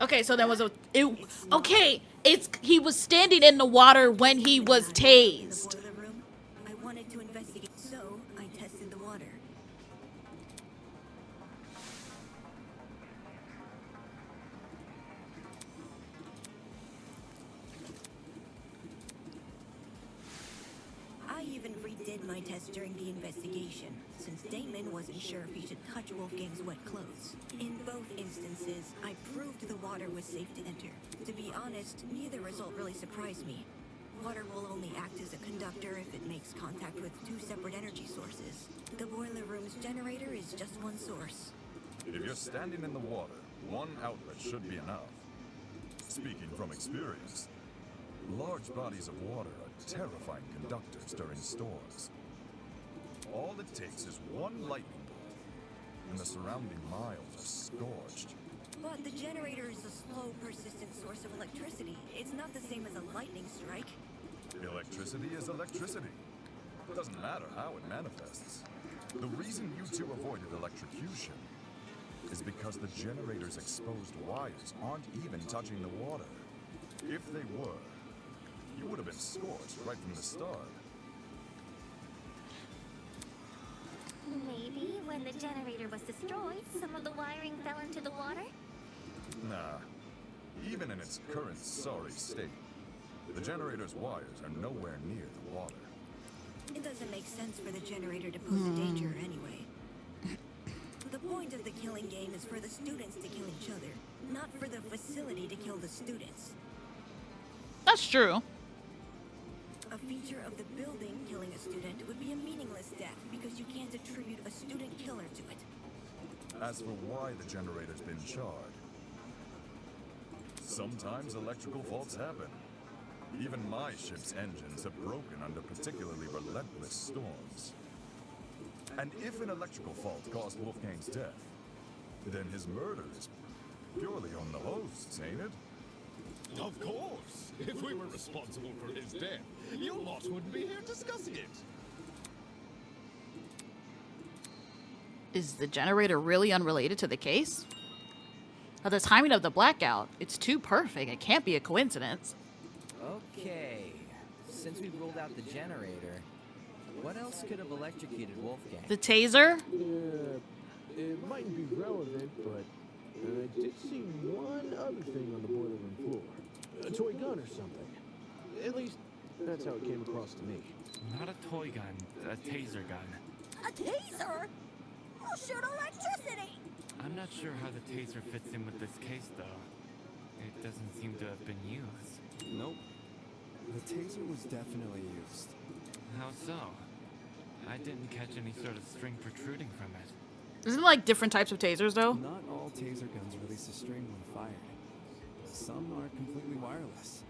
Okay, so there was he was standing in the water when he was tased. In the boiler room, I wanted to investigate, so I tested the water. I even redid my test during the investigation, since Damon wasn't sure if he should touch Wolfgang's wet clothes. In both instances, I proved the water was safe to enter. To be honest, neither result really surprised me. Water will only act as a conductor if it makes contact with two separate energy sources. The boiler room's generator is just one source. If you're standing in the water, one outlet should be enough. Speaking from experience, large bodies of water are terrifying conductors during storms. All it takes is one lightning bolt, and the surrounding miles are scorched. But the generator is a slow, persistent source of electricity. It's not the same as a lightning strike. Electricity is electricity. It doesn't matter how it manifests. The reason you two avoided electrocution is because the generator's exposed wires aren't even touching the water. If they were, you would have been scorched right from the start. Maybe when the generator was destroyed, some of the wiring fell into the water? Nah. Even in its current sorry state, the generator's wires are nowhere near the water. It doesn't make sense for the generator to pose a danger anyway. The point of the killing game is for the students to kill each other, not for the facility to kill the students. That's true. A feature of the building killing a student would be a meaningless death because you can't attribute a student killer to it. As for why the generator's been charred, sometimes electrical faults happen. Even my ship's engines have broken under particularly relentless storms. And if an electrical fault caused Wolfgang's death, then his murder is purely on the hosts, ain't it? Of course. If we were responsible for his death, you lot wouldn't be here discussing it. Is the generator really unrelated to the case? At the timing of the blackout, it's too perfect. It can't be a coincidence. Okay, since we ruled out the generator, what else could have electrocuted Wolfgang? The taser? Yeah, it mightn't be relevant, but I did see one other thing on the boiler room floor. A toy gun or something. At least, that's how it came across to me. Not a toy gun, a taser gun. A taser? I'll shoot electricity! I'm not sure how the taser fits in with this case, though. It doesn't seem to have been used. Nope. The taser was definitely used. How so? I didn't catch any sort of string protruding from it. Isn't it like different types of tasers, though? Not all taser guns release a string when fired. Some are completely wireless.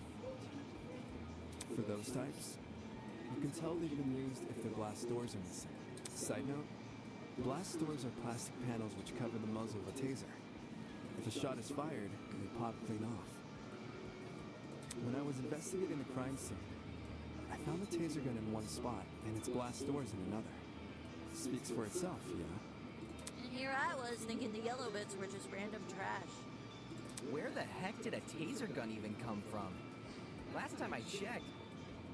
For those types, you can tell they've been used if their blast doors are missing. Side note, blast doors are plastic panels which cover the muzzle of a taser. If a shot is fired, they pop clean off. When I was investigating the crime scene, I found the taser gun in one spot and its blast doors in another. Speaks for itself, yeah? And here I was thinking the yellow bits were just random trash. Where the heck did a taser gun even come from? Last time I checked,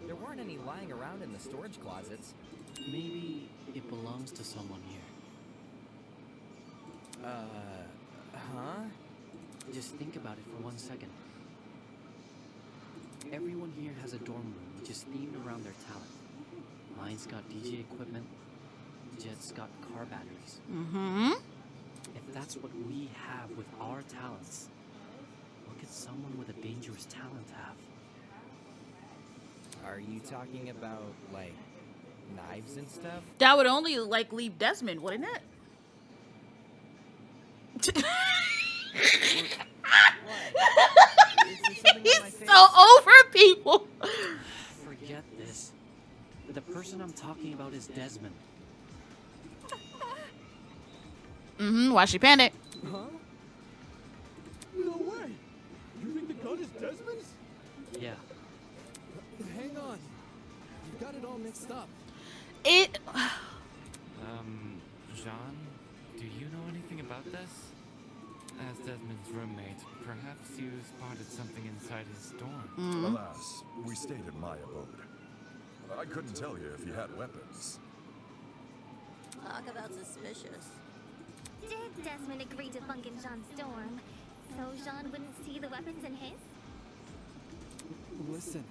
there weren't any lying around in the storage closets. Maybe it belongs to someone here. Huh? Just think about it for 1 second. Everyone here has a dorm room which is themed around their talent. Mine's got DJ equipment. Jet's got car batteries. Mm-hmm. If that's what we have with our talents, what could someone with a dangerous talent have? Are you talking about, like, knives and stuff? That would only, like, leave Desmond, wouldn't it? He's so over people. Forget this. The person I'm talking about is Desmond. Mm-hmm. Why she panic? Huh? No way! You think the gun is Desmond's? Yeah. Hang on. You got it all mixed up. It... Jean, do you know anything about this? As Desmond's roommate, perhaps you spotted something inside his dorm. Alas, we stayed in my abode. I couldn't tell you if he had weapons. Talk about suspicious. Did Desmond agree to bunk in Jean's dorm, so Jean wouldn't see the weapons in his? Listen,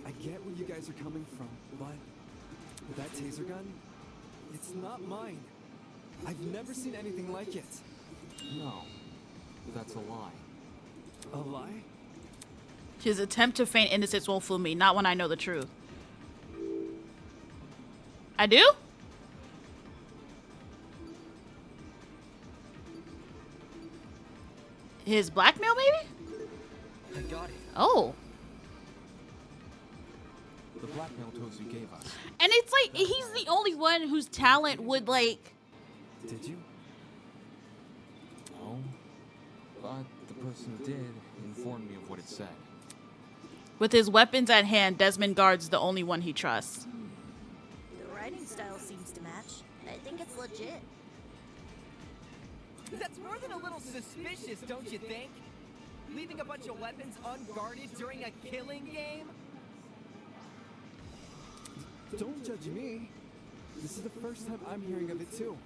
I get where you guys are coming from, but that taser gun, it's not mine. I've never seen anything like it. No, that's a lie. A lie? His attempt to feign innocence won't fool me, not when I know the truth. I do? His blackmail, maybe? I got it. Oh. The blackmail tools you gave us. And it's like, he's the only one whose talent would, like... Did you? No. But the person who did informed me of what it said. With his weapons at hand, Desmond Guard's the only one he trusts. The writing style seems to match. I think it's legit. That's more than a little suspicious, don't you think? Leaving a bunch of weapons unguarded during a killing game? Don't judge me. This is the first time I'm hearing of it too.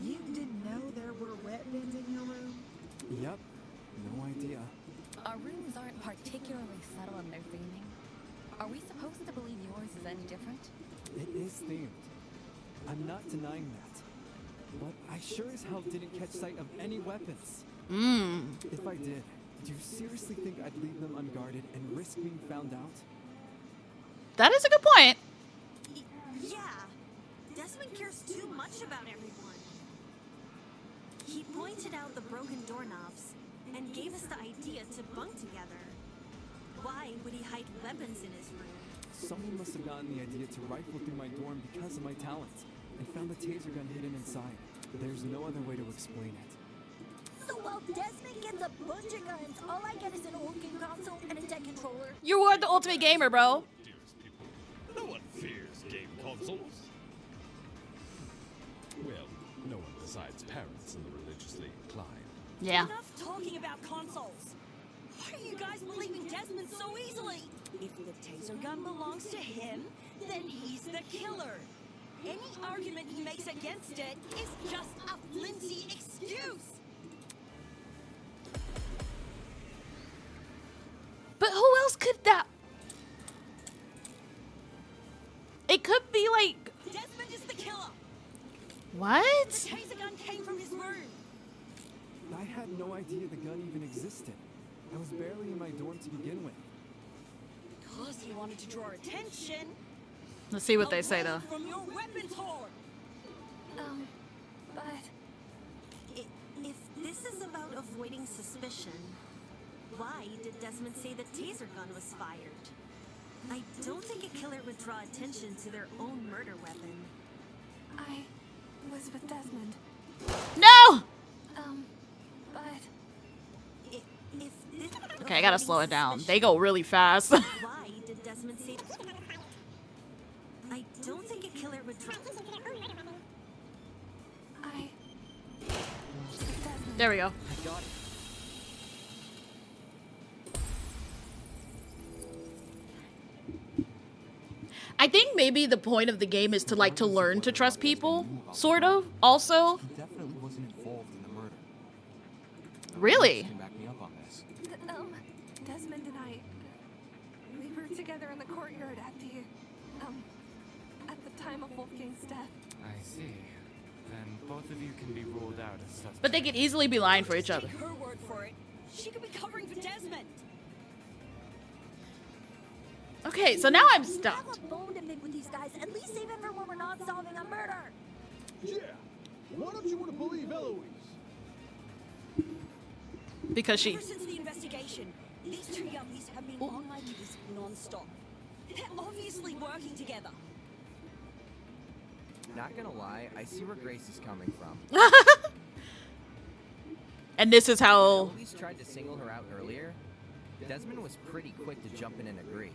You didn't know there were weapons in your room? Yep. No idea. Our rooms aren't particularly subtle in their theming. Are we supposed to believe yours is any different? It is themed. I'm not denying that. But I sure as hell didn't catch sight of any weapons. If I did, do you seriously think I'd leave them unguarded and risk being found out? That is a good point. Yeah. Desmond cares too much about everyone. He pointed out the broken doorknobs and gave us the idea to bunk together. Why would he hide weapons in his room? Someone must have gotten the idea to rifle through my dorm because of my talent, and found the taser gun hidden inside. There's no other way to explain it. So while Desmond gets a bunch of guns, all I get is an old game console and a deck controller. You are the ultimate gamer, bro. No one fears game consoles. Well, no one besides parents and the religiously inclined. Yeah. Enough talking about consoles. Why are you guys believing Desmond so easily? If the taser gun belongs to him, then he's the killer. Any argument he makes against it is just a flimsy excuse. But who else could that? It could be like... Desmond is the killer. What? The taser gun came from his room. I had no idea the gun even existed. I was barely in my dorm to begin with. Because he wanted to draw attention. Let's see what they say, though. From your weapons hoard. But... If this is about avoiding suspicion, why did Desmond say the taser gun was fired? I don't think a killer would draw attention to their own murder weapon. I was with Desmond. No! But... If this Okay, I gotta slow it down. They go really fast. Why did Desmond say... I don't think a killer would draw... There we go. I got it. I think maybe the point of the game is to like to learn to trust people, sort of. Also, He definitely wasn't involved in the murder. Really? Can back me up on this. Desmond and I, we were together in the courtyard at the time of Wolfgang's death. I see. Then both of you can be ruled out as suspects. but they could easily be lying for each other. Take her word for it. She could be covering for Desmond. Okay, so now I'm We stumped. have a bone to pick with these guys. At least save it for when we're not solving a murder. Yeah. Why don't you want to believe Eloise? Because she... Ever since the investigation, these two yuppies have been on my case non-stop. They're obviously working together. Not gonna lie, I see where Grace is coming from. And this is how... Eloise tried to single her out earlier. Desmond was pretty quick to jump in and agree.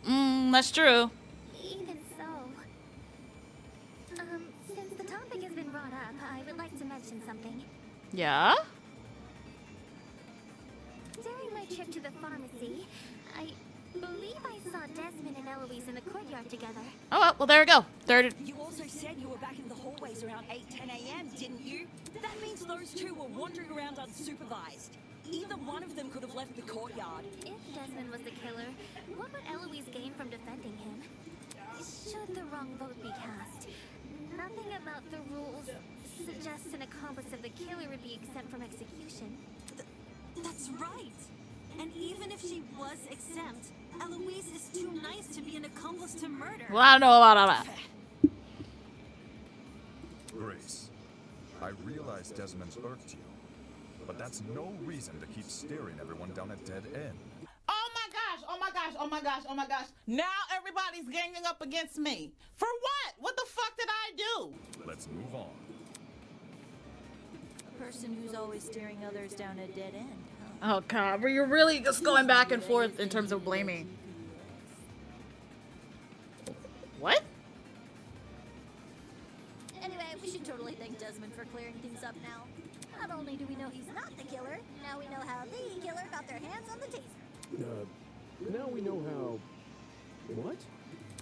That's true. Even so, since the topic has been brought up, I would like to mention something. Yeah? During my trip to the pharmacy, I believe I saw Desmond and Eloise in the courtyard together. Oh, well, there we go. Third... You also said you were back in the hallways around 8-10 a.m., didn't you? That means those two were wandering around unsupervised. Either one of them could have left the courtyard. If Desmond was the killer, what would Eloise gain from defending him? Should the wrong vote be cast, nothing about the rules suggests an accomplice of the killer would be exempt from execution. That's right. And even if she was exempt, Eloise is too nice to be an accomplice to murder. Well, I don't know about all that. Grace, I realize Desmond's irked you, But that's no reason to keep steering everyone down a dead end. Oh my gosh, oh my gosh, oh my gosh, oh my gosh. Now everybody's ganging up against me. For what? What the fuck did I do? Let's move on. A person who's always steering others down a dead end. Oh god, were you really just going back and forth in terms of blaming? What? Anyway, we should totally thank Desmond for clearing things up now. Not only do we know he's not the killer, now we know how the killer got their hands on the taser. Now we know how... What?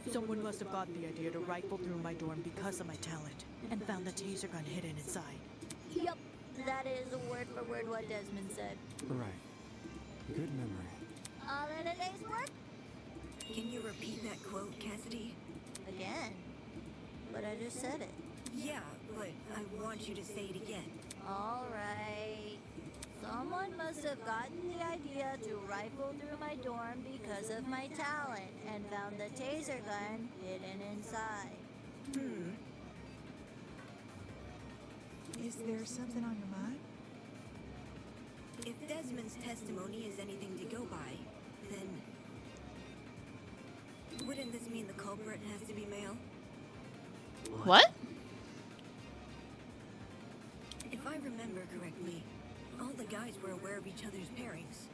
Someone must have gotten the idea to rifle through my dorm because of my talent, and found the taser gun hidden inside. Yup, that is word for word what Desmond said. Right. Good memory. All in a day's work? Can you repeat that quote, Cassidy? Again? But I just said it. Yeah, but I want you to say it again. Alright. Someone must have gotten the idea to rifle through my dorm because of my talent and found the taser gun hidden inside. Is there something on your mind? If Desmond's testimony is anything to go by, then... wouldn't this mean the culprit has to be male? What? If I remember correctly, all the guys were aware of each other's pairings.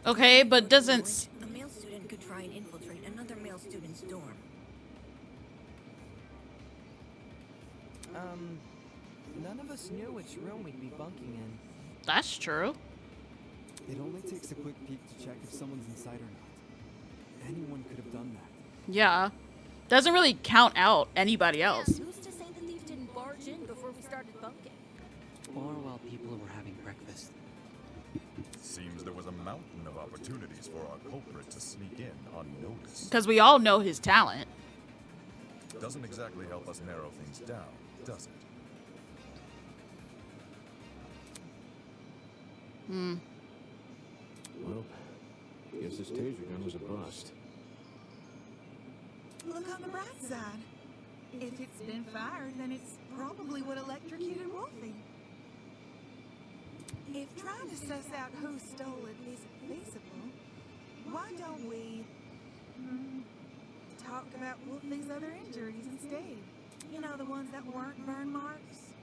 Okay, but doesn't... A male student could try and infiltrate another male student's dorm. None of us knew which room we'd be bunking in. That's true. It only takes a quick peek to check if someone's inside or not. Anyone could have done that. Yeah. Doesn't really count out anybody else. And who's to say the thief didn't barge in before we started bunking? Or while people were having breakfast. Seems there was a mountain of opportunities for our culprit to sneak in unnoticed. Because we all know his talent. Doesn't exactly help us narrow things down, does it? Well, guess this taser gun was a bust. Look on the bright side. If it's been fired, then it's probably what electrocuted Wolfie. If trying to suss out who stole it isn't feasible, why don't we talk about Wolfie's other injuries instead? You know, the ones that weren't burn marks?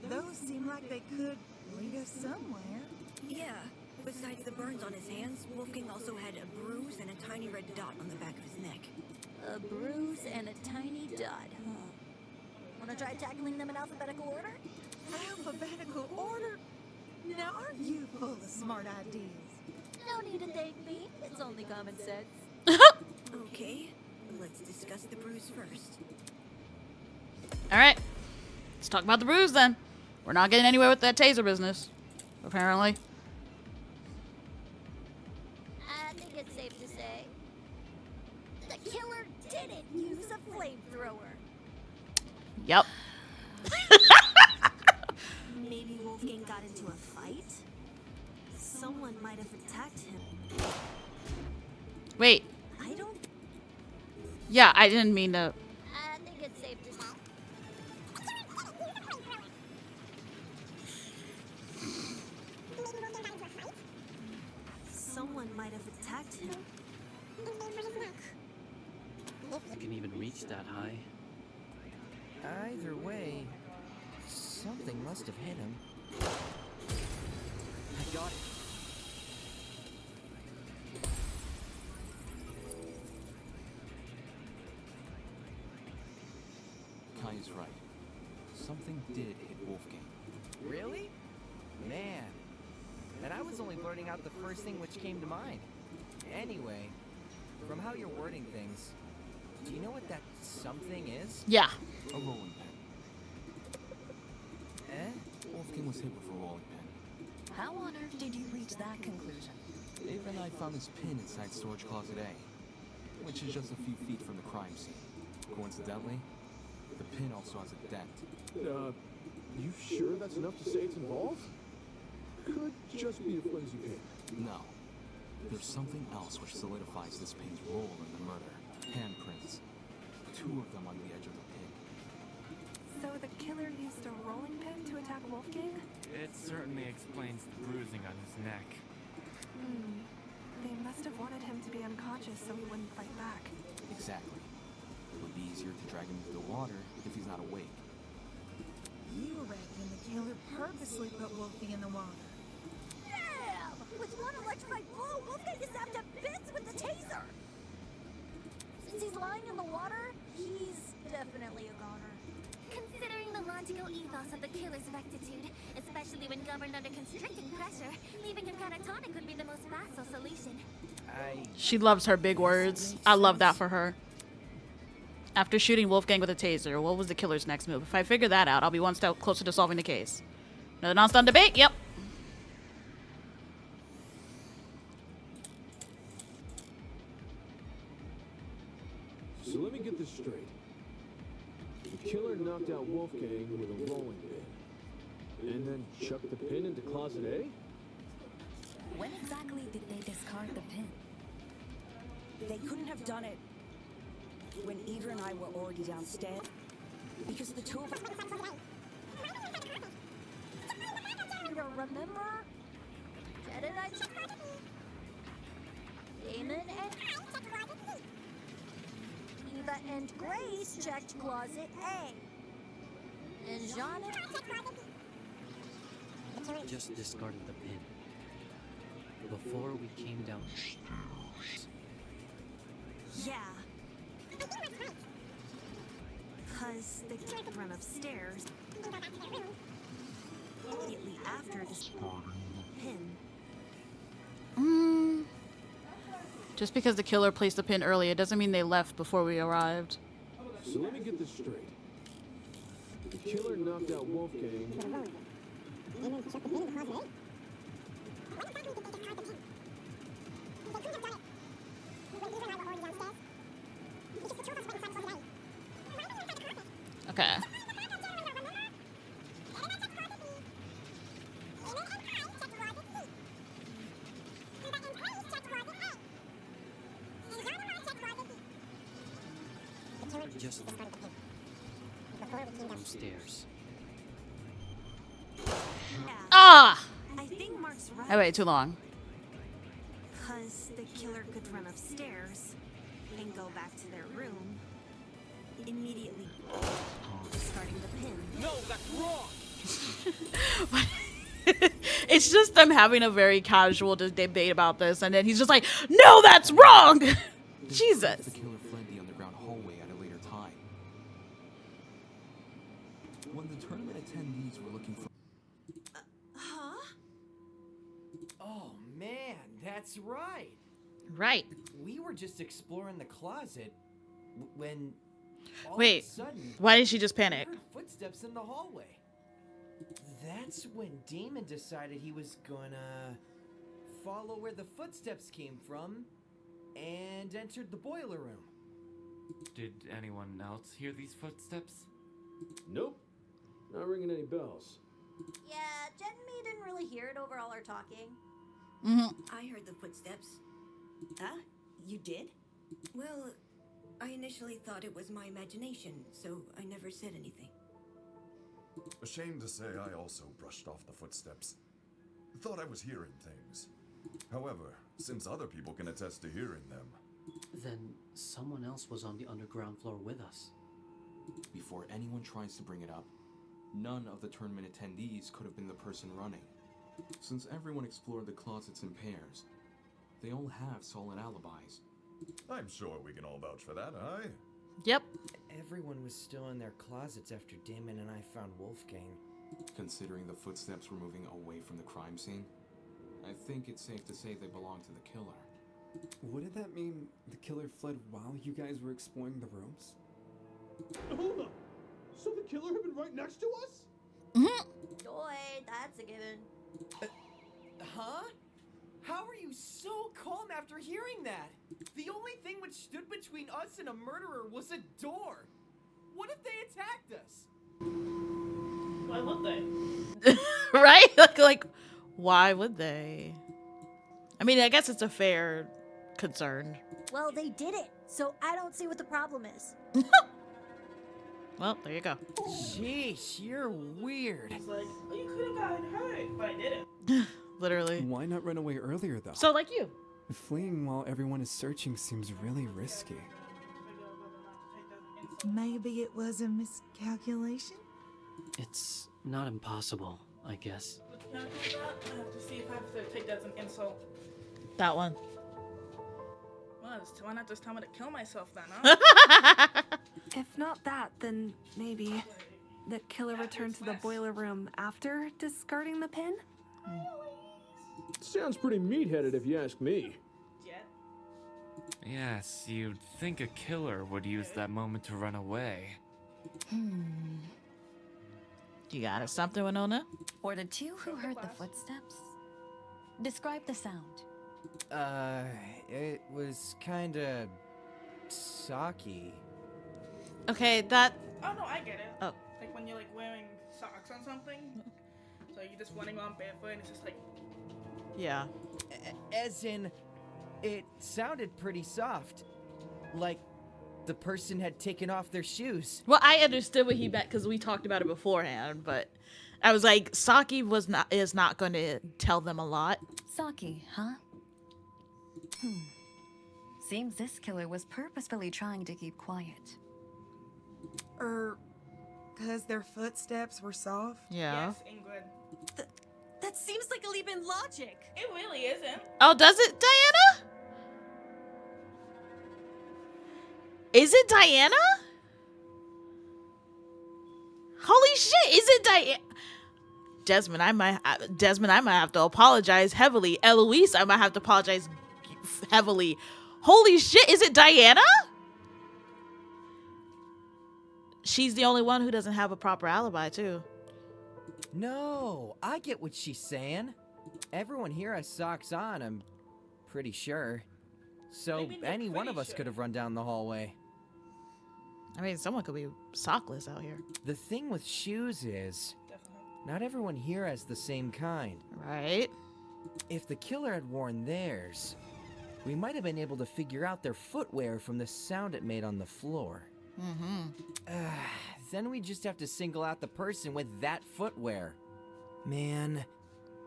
Those seem like they could lead us somewhere. Yeah. Besides the burns on his hands, Wolfgang also had a bruise and a tiny red dot on the back of his neck. A bruise and a tiny dot, huh? Wanna try tackling them in alphabetical order? Alphabetical order? Now, aren't you full of smart ideas? No need to thank me. It's only common sense. Okay, let's discuss the bruise first. Alright. Let's talk about the bruise then. We're not getting anywhere with that taser business. Apparently. I think it's safe to say the killer didn't use a flamethrower. Yep. Maybe Wolfgang got into a fight? Someone might have attacked him. Wait. I don't... Yeah, I didn't mean to... I think it's safe to say. Someone might have attacked him. You can even reach that high. Either way, something must have hit him. I got it. Kai's right. Something did hit Wolfgang. Really? Man. And I was only blurting out the first thing which came to mind. Anyway, from how you're wording things, do you know what that something is? Yeah. A rolling pin. Wolfgang was hit with a rolling pin. How on earth did you reach that conclusion? Ava and I found this pin inside storage closet A, which is just a few feet from the crime scene. Coincidentally, the pin also has a dent. You sure that's enough to say it's involved? Could just be a flimsy pin. No. There's something else which solidifies this pin's role in the murder. Handprints. 2 of them on the edge of the pin. So the killer used a rolling pin to attack Wolfgang? It certainly explains the bruising on his neck. They must have wanted him to be unconscious so he wouldn't fight back. Exactly. It would be easier to drag him into the water if he's not awake. You reckon the killer purposely put Wolfie in the water? Damn! With one electrified blow, Wolfgang is zapped to bits with the taser! Since he's lying in the water, he's definitely a goner. Considering the logical ethos of the killer's rectitude, especially when governed under constricting pressure, leaving him catatonic would be the most facile solution. She loves her big words. I love that for her. After shooting Wolfgang with a taser, what was the killer's next move? If I figure that out, I'll be one step closer to solving the case. Another non-stun debate? Yep. So let me get this straight. The killer knocked out Wolfgang with a rolling pin, and then chucked the pin into Closet A? When exactly did they discard the pin? They couldn't have done it when Idra and I were already downstairs, because the two of us... Remember? Jed and I... Damon and... Eva and Grace checked Closet A. And Jean and... Just discarded the pin. Before we came down. Yeah. Cause the kid run upstairs immediately after discarding the pin. Just because the killer placed the pin early, it doesn't mean they left before we arrived. So let me get this straight. The killer knocked out Wolfgang. Okay. Just upstairs. Ah! I think Mark's right. I waited too long. Cause the killer could run upstairs and go back to their room immediately discarding the pin. No, that's wrong! It's just them having a very casual debate about this, and then he's just like, "No, that's wrong." Jesus. The killer fled the underground hallway at a later time. When the tournament attendees were looking for... Huh? Oh man, that's right. Right. We were just exploring the closet when all Wait, of a sudden, why did she just we panic? heard footsteps in the hallway. That's when Damon decided he was gonna follow where the footsteps came from and entered the boiler room. Did anyone else hear these footsteps? Nope. Not ringing any bells. Yeah, Jen and me didn't really hear it over all our talking. I heard the footsteps. Huh? You did? Well, I initially thought it was my imagination, so I never said anything. Ashamed to say, I also brushed off the footsteps. Thought I was hearing things. However, since other people can attest to hearing them... Then someone else was on the underground floor with us. Before anyone tries to bring it up, none of the tournament attendees could have been the person running. Since everyone explored the closets in pairs, they all have solid alibis. I'm sure we can all vouch for that, aye? Yep. Everyone was still in their closets after Damon and I found Wolfgang. Considering the footsteps were moving away from the crime scene, I think it's safe to say they belong to the killer. Wouldn't that mean the killer fled while you guys were exploring the rooms? Hold up! So the killer had been right next to us? Joy, that's a given. Huh? How are you so calm after hearing that? The only thing which stood between us and a murderer was a door. What if they attacked us? Why would they? Right? Like, why would they? I mean, I guess it's a fair concern. Well, they did it, so I don't see what the problem is. Well, there you go. Sheesh, you're weird. It's like, oh, you could have gotten hurt, but I didn't. Literally. Why not run away earlier, though? So, like you. Fleeing while everyone is searching seems really risky. Maybe it was a miscalculation? It's not impossible, I guess. Can I do that? I have to see if I have to take that as an insult. That one. Well, why not just tell me to kill myself then, huh? If not that, then maybe the killer returned to the boiler room after discarding the pin? Sounds pretty meat-headed if you ask me. Yes, you'd think a killer would use that moment to run away. You got it, something, Winona? For the two who heard the footsteps, describe the sound. It was kinda socky. Okay, that. Oh no, I get it. Oh. Like when you're like wearing socks on something, so you're just running on barefoot, and it's just like. Yeah. As in, it sounded pretty soft, like the person had taken off their shoes. Well, I understood what he meant because we talked about it beforehand, but I was like, Saki is not going to tell them a lot. Saki, huh? Seems this killer was purposefully trying to keep quiet. Because their footsteps were soft? Yeah. Yes, Ingrid. That seems like a leap in logic. It really isn't. Oh, does it, Diana? Is it Diana? Holy shit, is it Diana? Desmond, I might have to apologize heavily. Eloise, I might have to apologize heavily. Holy shit, is it Diana? She's the only one who doesn't have a proper alibi, too. No, I get what she's saying. Everyone here has socks on, I'm pretty sure. So any one of us could have run down the hallway. I mean, someone could be sockless out here. The thing with shoes is, not everyone here has the same kind. Right. If the killer had worn theirs, we might have been able to figure out their footwear from the sound it made on the floor. Then we just have to single out the person with that footwear. Man,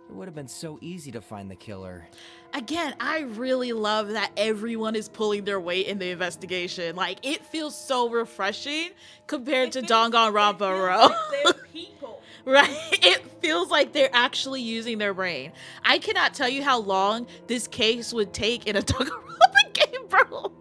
it would have been so easy to find the killer. Again, I really love that everyone is pulling their weight in the investigation. Like, it feels so refreshing compared to Danganronpa Row. They're people. Right? It feels like they're actually using their brain. I cannot tell you how long this case would take in a Danganronpa game, bro.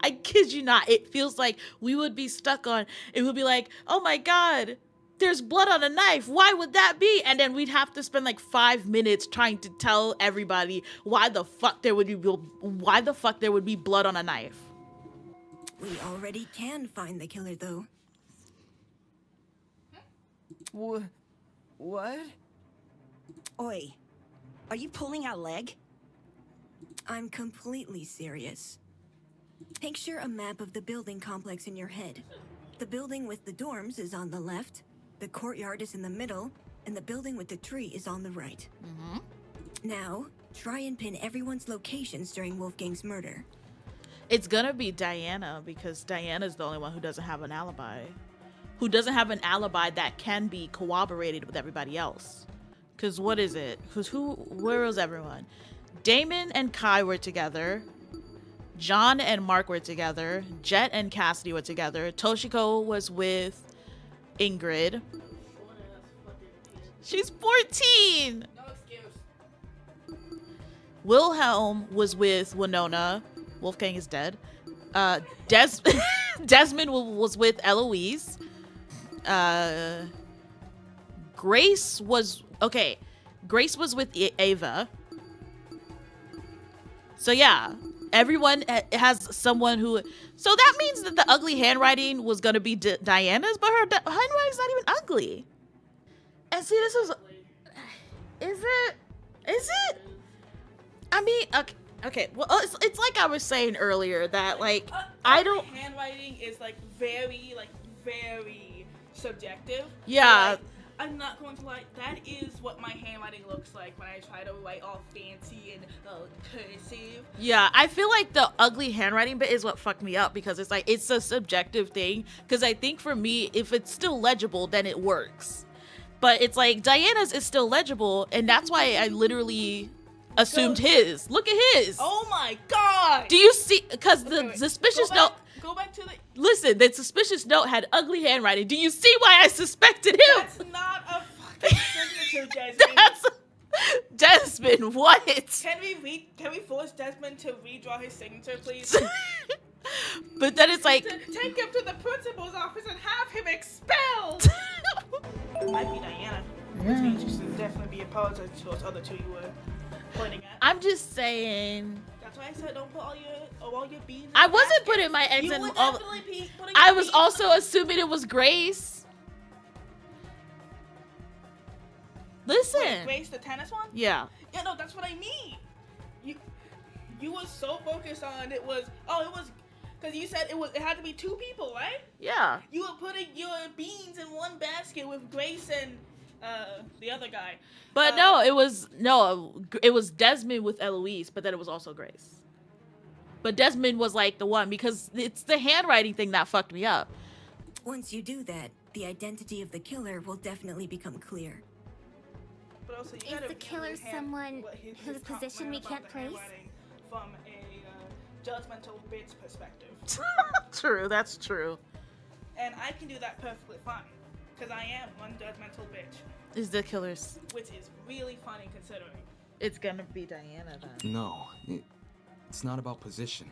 I kid you not. It feels like we would be stuck on, it would be like, oh my God, there's blood on a knife. Why would that be? And then we'd have to spend like 5 minutes trying to tell everybody why the fuck there would be blood on a knife. We already can find the killer, though. What? Oi, are you pulling out leg? I'm completely serious. Picture a map of the building complex in your head. The building with the dorms is on the left, the courtyard is in the middle, and the building with the tree is on the right. Now, try and pin everyone's locations during Wolfgang's murder. It's gonna be Diana because Diana's the only one who doesn't have an alibi. Who doesn't have an alibi that can be corroborated with everybody else. Because what is it? Where was everyone? Damon and Kai were together. John and Mark were together. Jet and Cassidy were together. Toshiko was with Ingrid. She's 14! No excuse. Wilhelm was with Winona. Wolfgang is dead. Desmond was with Eloise. Grace was with Ava. So yeah, everyone has someone who. So that means that the ugly handwriting was gonna be Diana's, but her handwriting's not even ugly. And see, this is. Is it? I mean, okay. Well, it's like I was saying earlier that like I don't. Handwriting is like very subjective. Yeah. Like, I'm not going to lie, that is what my handwriting looks like when I try to write all fancy and cursive. Yeah, I feel like the ugly handwriting bit is what fucked me up because it's like, it's a subjective thing. Because I think for me, if it's still legible, then it works. But it's like, Diana's is still legible, and that's why I literally assumed his. Look at his. Oh my god. Do you see? Because the suspicious note. Go back to the. Listen, the suspicious note had ugly handwriting. Do you see why I suspected him? That's not a fucking signature, Desmond. That's Desmond. What? Can we force Desmond to redraw his signature, please? But then it's like, take him to the principal's office and have him expelled. Might be Diana, which means you should definitely be apologizing to those other two you were pointing at. I'm just saying. That's why I said don't put all your beans. I wasn't putting my eggs in all. I was also assuming it was Grace. Listen. Wait, Grace, the tennis one? Yeah. Yeah, no, that's what I mean. You were so focused on it was because you said it had to be two people, right? Yeah. You were putting your beans in one basket with Grace and the other guy. But it was Desmond with Eloise, but then it was also Grace. But Desmond was like the one because it's the handwriting thing that fucked me up. Once you do that, the identity of the killer will definitely become clear. But also, is the killer someone whose position we can't place? From a judgmental bitch perspective. True, that's true. And I can do that perfectly fine, because I am one judgmental bitch. Is the killer's. Which is really funny considering. It's gonna be Diana then. No, it's not about position.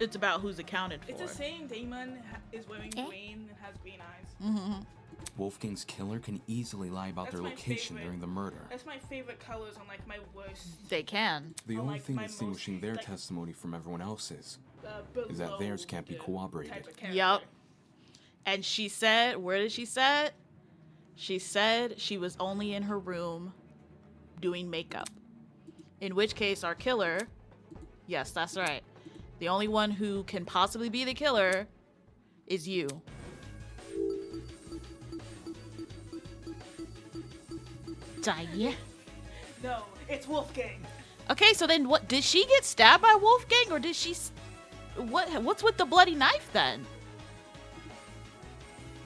It's about who's accounted for. It's the same Damon is wearing green and has green eyes. Mm-hmm. Wolfgang's killer can easily lie about their location during the murder. That's my favorite colors on like my worst. They can. The only thing distinguishing their testimony from everyone else's is that theirs can't be corroborated. Yup. And she said, where did she say? She said she was only in her room doing makeup. In which case, our killer, yes, that's right. The only one who can possibly be the killer is you. Diane. No, it's Wolfgang. Okay, so then what? Did she get stabbed by Wolfgang, or did she? What's with the bloody knife then?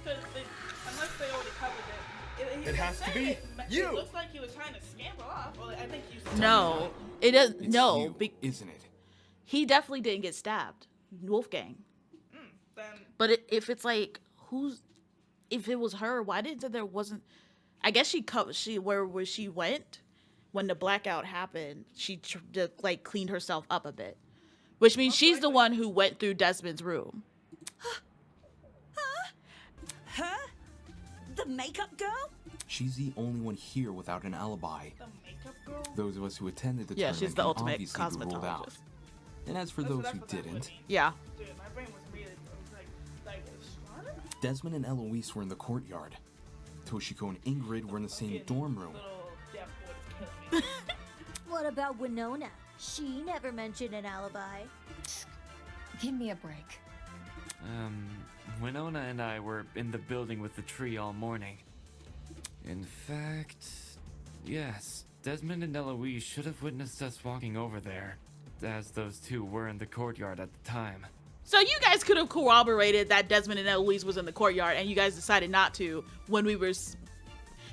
Unless they already covered it. It has to be you. It looks like he was trying to scamper off. Well, I think you. No, it is no. Isn't it? He definitely didn't get stabbed, Wolfgang. Then. But if it's like if it was her, why didn't there wasn't? I guess where she went when the blackout happened, she like cleaned herself up a bit, which means she's the one who went through Desmond's room. Huh? The makeup girl? She's the only one here without an alibi. The makeup girl? Those of us who attended the tournament she's the ultimate obviously be ruled out. And as for those who didn't, yeah. Dude, my brain was really like smarter? Desmond and Eloise were in the courtyard. Toshiko and Ingrid were in the same dorm room. What about Winona? She never mentioned an alibi. Give me a break. Winona and I were in the building with the tree all morning. In fact, yes, Desmond and Eloise should have witnessed us walking over there, as those two were in the courtyard at the time. So you guys could have corroborated that Desmond and Eloise was in the courtyard, and you guys decided not to when we were.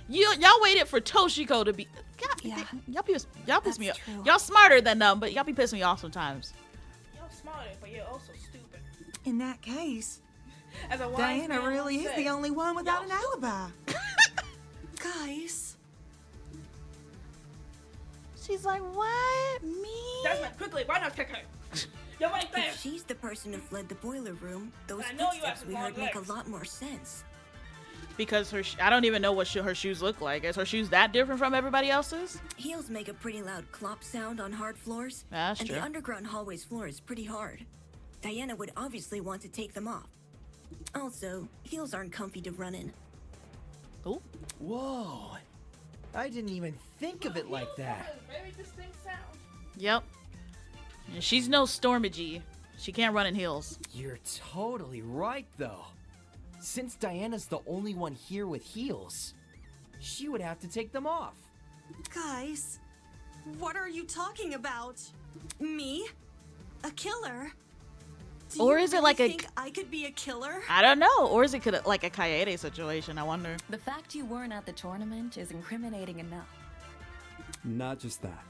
Y'all waited for Toshiko to be. God, yeah, y'all piss me off. Y'all smarter than them, but y'all be pissing me off sometimes. Y'all smarter, but you're also stupid. In that case, as a wise Diana man really is the only one without an alibi. Guys. She's like, what? Me? Desmond, quickly, why not kick her? You're right there. If she's the person who fled the boiler room, those I know you footsteps have we long heard make a legs. lot more sense. Because I don't even know what her shoes look like. Is her shoes that different from everybody else's? Heels make a pretty loud clop sound on hard floors. That's and true. the underground hallway's floor is pretty hard. Diana would obviously want to take them off. Also, heels aren't comfy to run in. Oh. Whoa. I didn't even think of it like that. Very distinct sound. Yep. And she's no Stormagy. She can't run in heels. You're totally right, though. Since Diana's the only one here with heels, she would have to take them off. Guys, what are you talking about? Me? A killer? Do Or you is it really like think I could be a killer? I don't know. Or is it like a Kaede situation? I wonder. The fact you weren't at the tournament is incriminating enough. Not just that.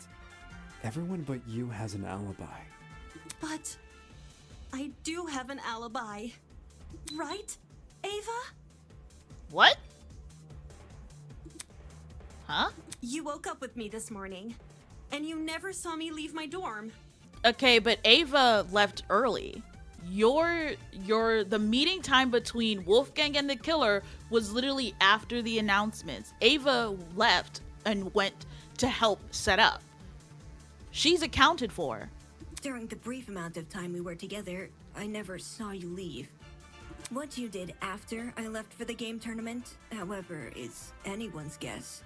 Everyone but you has an alibi. But I do have an alibi. Right, Ava? What? Huh? You woke up with me this morning, and you never saw me leave my dorm. Okay, but Ava left early. The meeting time between Wolfgang and the killer was literally after the announcements. Ava left and went to help set up. She's accounted for. During the brief amount of time we were together, I never saw you leave. What you did after I left for the game tournament, however, is anyone's guess.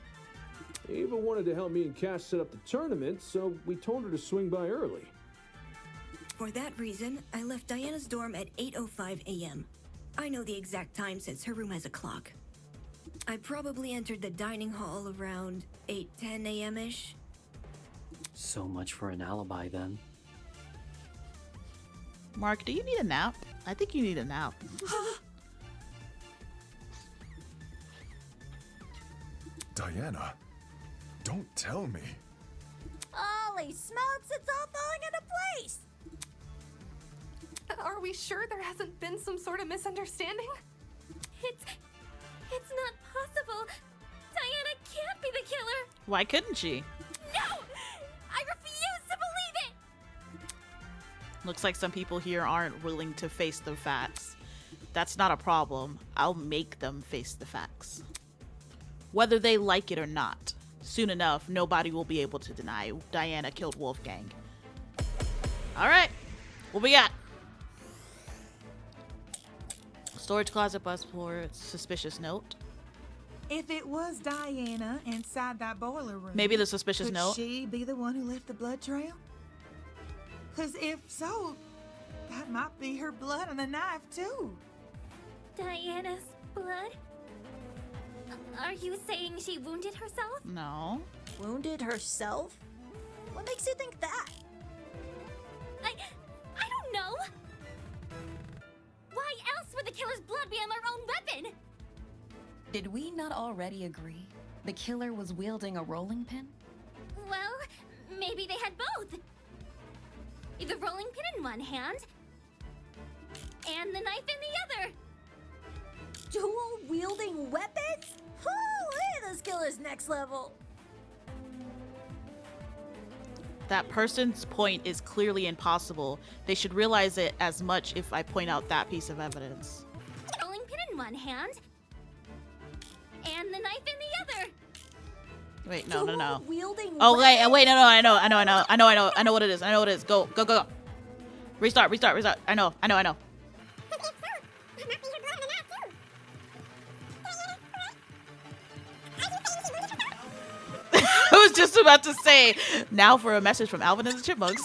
Ava wanted to help me and Cash set up the tournament, so we told her to swing by early. For that reason, I left Diana's dorm at 8:05 a.m. I know the exact time since her room has a clock. I probably entered the dining hall around 8:10 a.m.-ish. So much for an alibi then. Mark, do you need a nap? I think you need a nap. Diana, don't tell me. Holy smokes, it's all falling into place! Are we sure there hasn't been some sort of misunderstanding? It's not possible. Diana can't be the killer. Why couldn't she? No! I refuse to believe it! Looks like some people here aren't willing to face the facts. That's not a problem. I'll make them face the facts. Whether they like it or not. Soon enough, nobody will be able to deny Diana killed Wolfgang. Alright. What we got? Storage closet passport. Suspicious note. If it was Diana inside that boiler room, Maybe the suspicious could note. she be the one who left the blood trail? Because if so, that might be her blood on the knife too. Diana's blood? Are you saying she wounded herself? No. Wounded herself? What makes you think that? I don't know. Why else would the killer's blood be on their own weapon? Did we not already agree the killer was wielding a rolling pin? Well, maybe they had both. The rolling pin in one hand, and the knife in the other. Dual wielding weapons? Holy, this killer's next level. That person's point is clearly impossible. They should realize it as much if I point out that piece of evidence. Rolling pin in one hand, and the knife in the other. Wait, no. Wielding Oh wait, no, I know what it is. Go. Restart. I know. I was just about to say, now for a message from Alvin and the Chipmunks.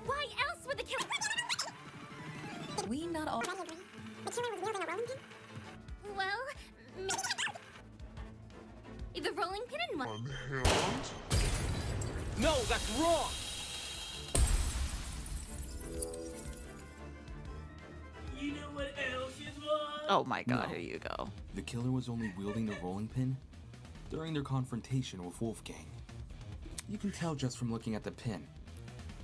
Why else would the killer? We not all. Well, the rolling pin in one. No, that's wrong! You know what else is wrong? Oh my god, No. here you go. The killer was only wielding the rolling pin during their confrontation with Wolfgang. You can tell just from looking at the pin.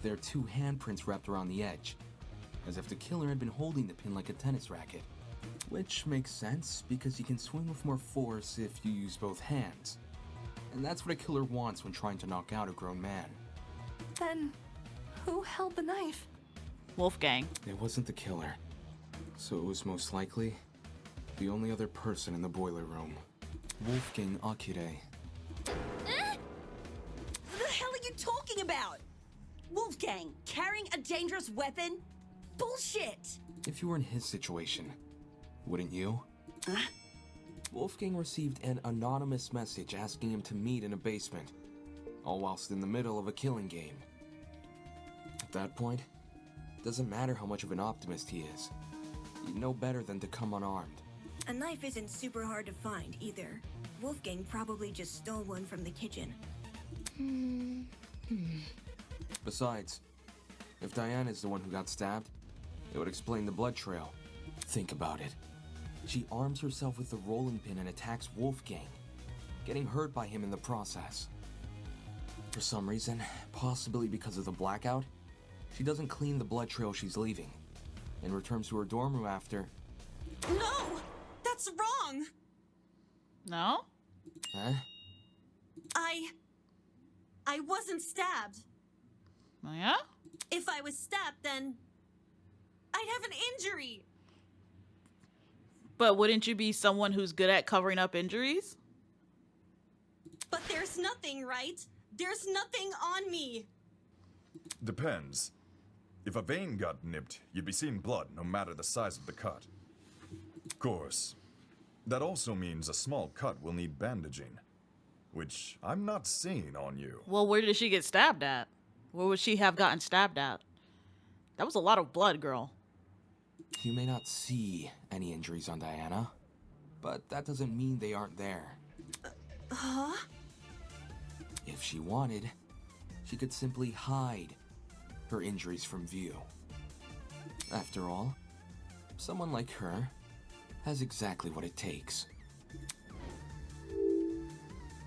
There are two handprints wrapped around the edge, as if the killer had been holding the pin like a tennis racket. Which makes sense, because you can swing with more force if you use both hands. And that's what a killer wants when trying to knock out a grown man. Then, who held the knife? Wolfgang. It wasn't the killer, so it was most likely the only other person in the boiler room. Wolfgang Akire. What the hell are you talking about? Wolfgang, carrying a dangerous weapon? Bullshit! If you were in his situation, wouldn't you? Wolfgang received an anonymous message asking him to meet in a basement, all whilst in the middle of a killing game. At that point, it doesn't matter how much of an optimist he is. He'd know better than to come unarmed. A knife isn't super hard to find, either. Wolfgang probably just stole one from the kitchen. Besides, if Diana is the one who got stabbed, it would explain the blood trail. Think about it. She arms herself with the rolling pin and attacks Wolfgang, getting hurt by him in the process. For some reason, possibly because of the blackout, she doesn't clean the blood trail she's leaving, and returns to her dorm room after. No! That's wrong! No? Huh? I wasn't stabbed. Oh, yeah? If I was stabbed, then I'd have an injury. But wouldn't you be someone who's good at covering up injuries? But there's nothing, right? There's nothing on me. Depends. If a vein got nipped, you'd be seeing blood no matter the size of the cut. Of course, that also means a small cut will need bandaging, which I'm not seeing on you. Well, where did she get stabbed at? Where would she have gotten stabbed at? That was a lot of blood, girl. You may not see any injuries on Diana, but that doesn't mean they aren't there. Huh? If she wanted, she could simply hide her injuries from view. After all, someone like her has exactly what it takes.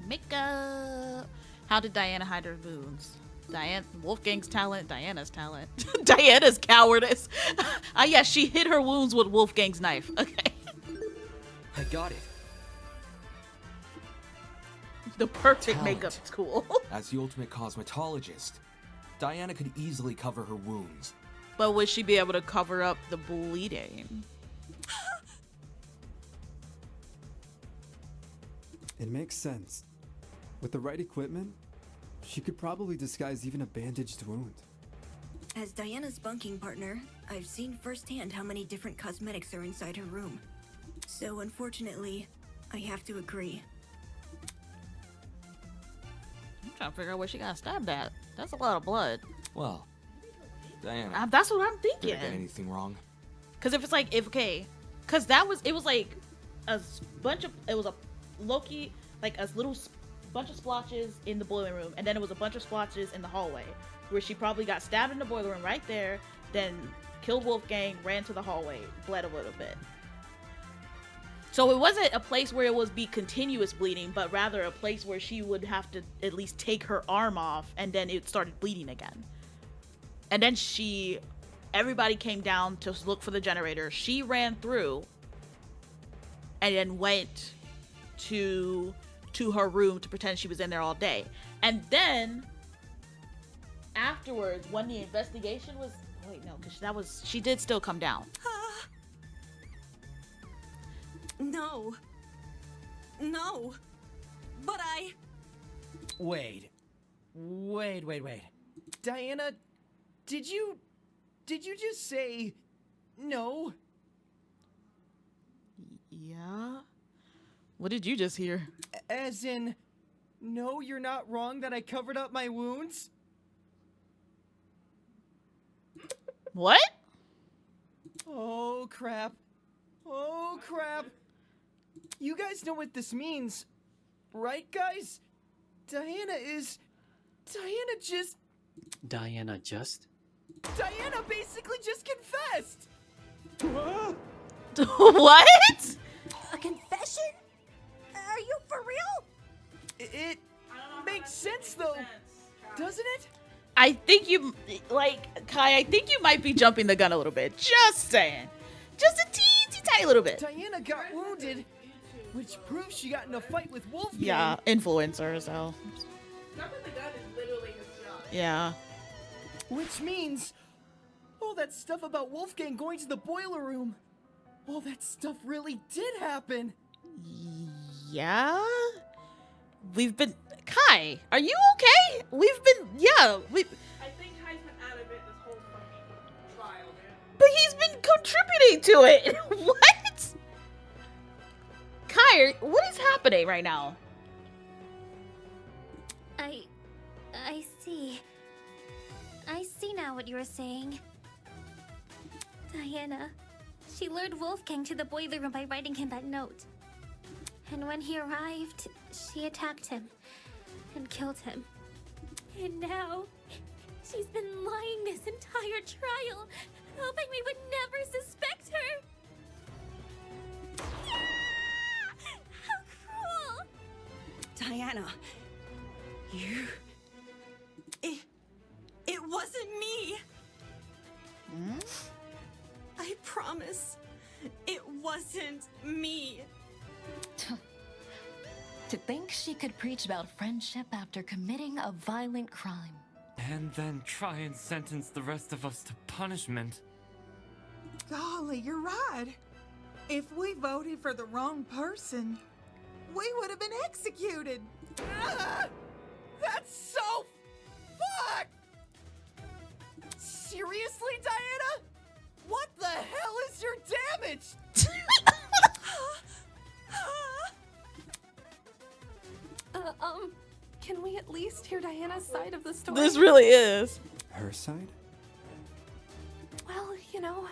Makeup. How did Diana hide her wounds? Wolfgang's talent, Diana's talent. Diana's cowardice. Yeah, she hid her wounds with Wolfgang's knife. Okay. I got it. The perfect Talent. makeup school. As the ultimate cosmetologist, Diana could easily cover her wounds. But would she be able to cover up the bleeding? It makes sense. With the right equipment, she could probably disguise even a bandaged wound. As Diana's bunking partner, I've seen firsthand how many different cosmetics are inside her room. So unfortunately, I have to agree. I'm trying to figure out where she got stabbed at. That's a lot of blood. Well, Diana. That's what I'm Did thinking. I get anything wrong? Because if it's like, because it was like a bunch of, it was a Loki, like a little bunch of splotches in the boiler room, and then it was a bunch of splotches in the hallway, where she probably got stabbed in the boiler room right there, then killed Wolfgang, ran to the hallway, bled a little bit. So it wasn't a place where it would be continuous bleeding, but rather a place where she would have to at least take her arm off, and then it started bleeding again. And then everybody came down to look for the generator. She ran through and then went to her room to pretend she was in there all day. And then afterwards, when the investigation was, wait, no, because she did still come down. No. But Wait. Diana, did you just say no? Yeah? What did you just hear? As in, no, you're not wrong that I covered up my wounds? What? Oh, crap. You guys know what this means, right, guys? Diana basically just confessed! What? a confession? Are you for real? It makes sense, though, doesn't it? I think you, Kai, I think you might be jumping the gun a little bit. Just saying. Just a teensy tiny little bit. Diana got wounded, which proves she got in a fight with Wolfgang. Yeah, influencer, so. Jumping the gun is literally his job. Yeah. Which means all that stuff about Wolfgang going to the boiler room, all that stuff really did happen. Yeah? Kai, are you okay? I think Kai's been out of it this whole fucking trial, man. But he's been contributing to it. What? Kai, what is happening right now? I see. I see now what you were saying. Diana, She lured Wolfgang to the boiler room by writing him that note. And when he arrived, she attacked him and killed him. And now, she's been lying this entire trial, hoping we would never suspect her. How cruel! Diana, you... It wasn't me! I promise, it wasn't me. To think she could preach about friendship after committing a violent crime. And then try and sentence the rest of us to punishment. Golly, you're right. If we voted for the wrong person, we would have been executed. That's so fucked! Seriously, Diana? What the hell is your damage? Can we at least hear Diana's side of the story? This really is. Her side? Well, you know,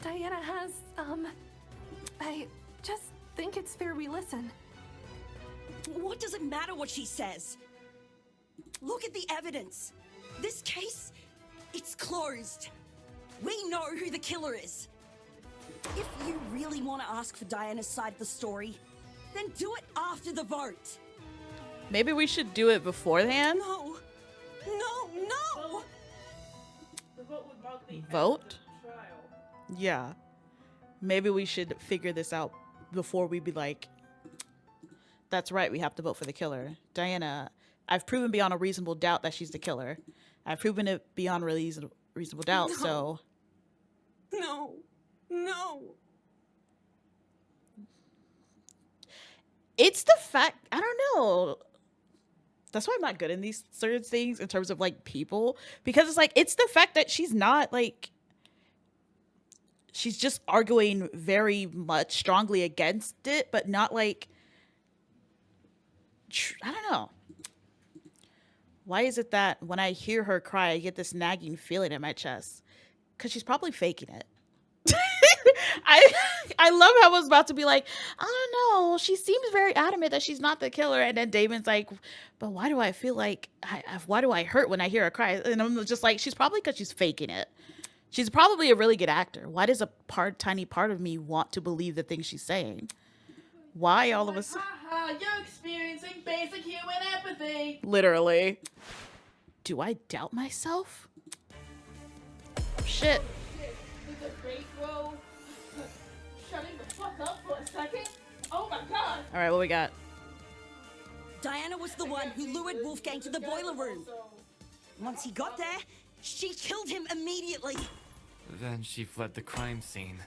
Diana has, I just think it's fair we listen. What does it matter what she says? Look at the evidence. This case, it's closed. We know who the killer is. If you really want to ask for Diana's side of the story, then do it after the vote. Maybe we should do it beforehand. No. The vote would mark the Vote? end of the trial. Yeah. Maybe we should figure this out before we be like, that's right, we have to vote for the killer. Diana, I've proven beyond a reasonable doubt that she's the killer. I've proven it beyond reasonable doubt, so... No. It's the fact, I don't know. That's why I'm not good in these certain things in terms of like people, because it's like, it's the fact that she's not like, she's just arguing very much strongly against it, but not like, I don't know. Why is it that when I hear her cry, I get this nagging feeling in my chest? Because she's probably faking it. I love how I was about to be like, I don't know. She seems very adamant that she's not the killer. And then Damon's like, but why do I feel like, why do I hurt when I hear her cry? And I'm just like, she's probably because she's faking it. She's probably a really good actor. Why does a tiny part of me want to believe the things she's saying? Why all of a sudden? Haha, you're experiencing basic human empathy. Literally. Do I doubt myself? Shit. With a great row. Shutting the fuck up for a second. Oh my god. All right, what we got? Diana was the one who lured Wolfgang to the boiler room. Once he got there, she killed him immediately. Then she fled the crime scene,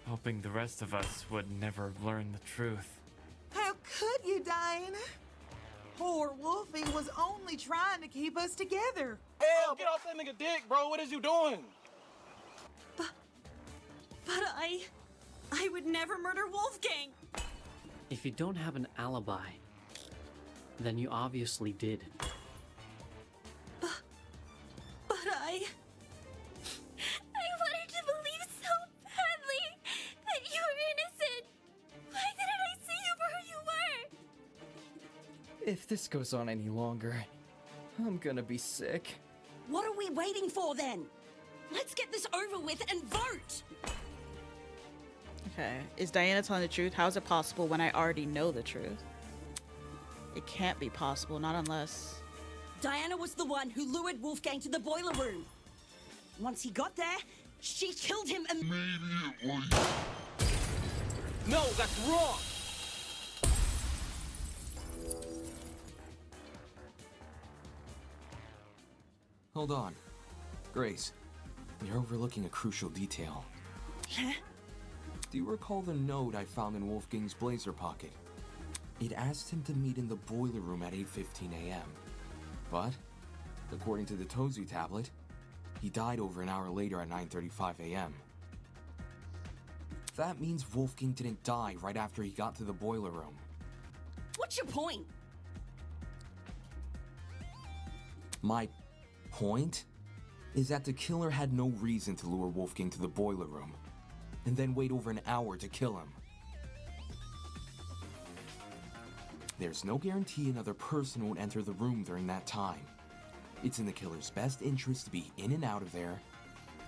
hoping the rest of us would never learn the truth. How could you, Diana? Poor Wolfie was only trying to keep us together. Hell, get off that nigga dick, bro. What is you doing? But I would never murder Wolfgang. If you don't have an alibi, then you obviously did. But I wanted to believe so badly that you were innocent. Why didn't I see you for who you were? If this goes on any longer, I'm gonna be sick. What are we waiting for then? Let's get this over with and vote. Okay. Is Diana telling the truth? How is it possible when I already know the truth? It can't be possible, not unless... Diana was the one who lured Wolfgang to the boiler room. Once he got there, she killed him immediately. No, that's wrong. Hold on. Grace, you're overlooking a crucial detail. Huh? Do you recall the note I found in Wolfgang's blazer pocket? It asked him to meet in the boiler room at 8:15 a.m. But, according to the Tozu tablet, he died over an hour later at 9:35 a.m. That means Wolfgang didn't die right after he got to the boiler room. What's your point? My point is that the killer had no reason to lure Wolfgang to the boiler room. and then wait over an hour to kill him. There's no guarantee another person won't enter the room during that time. It's in the killer's best interest to be in and out of there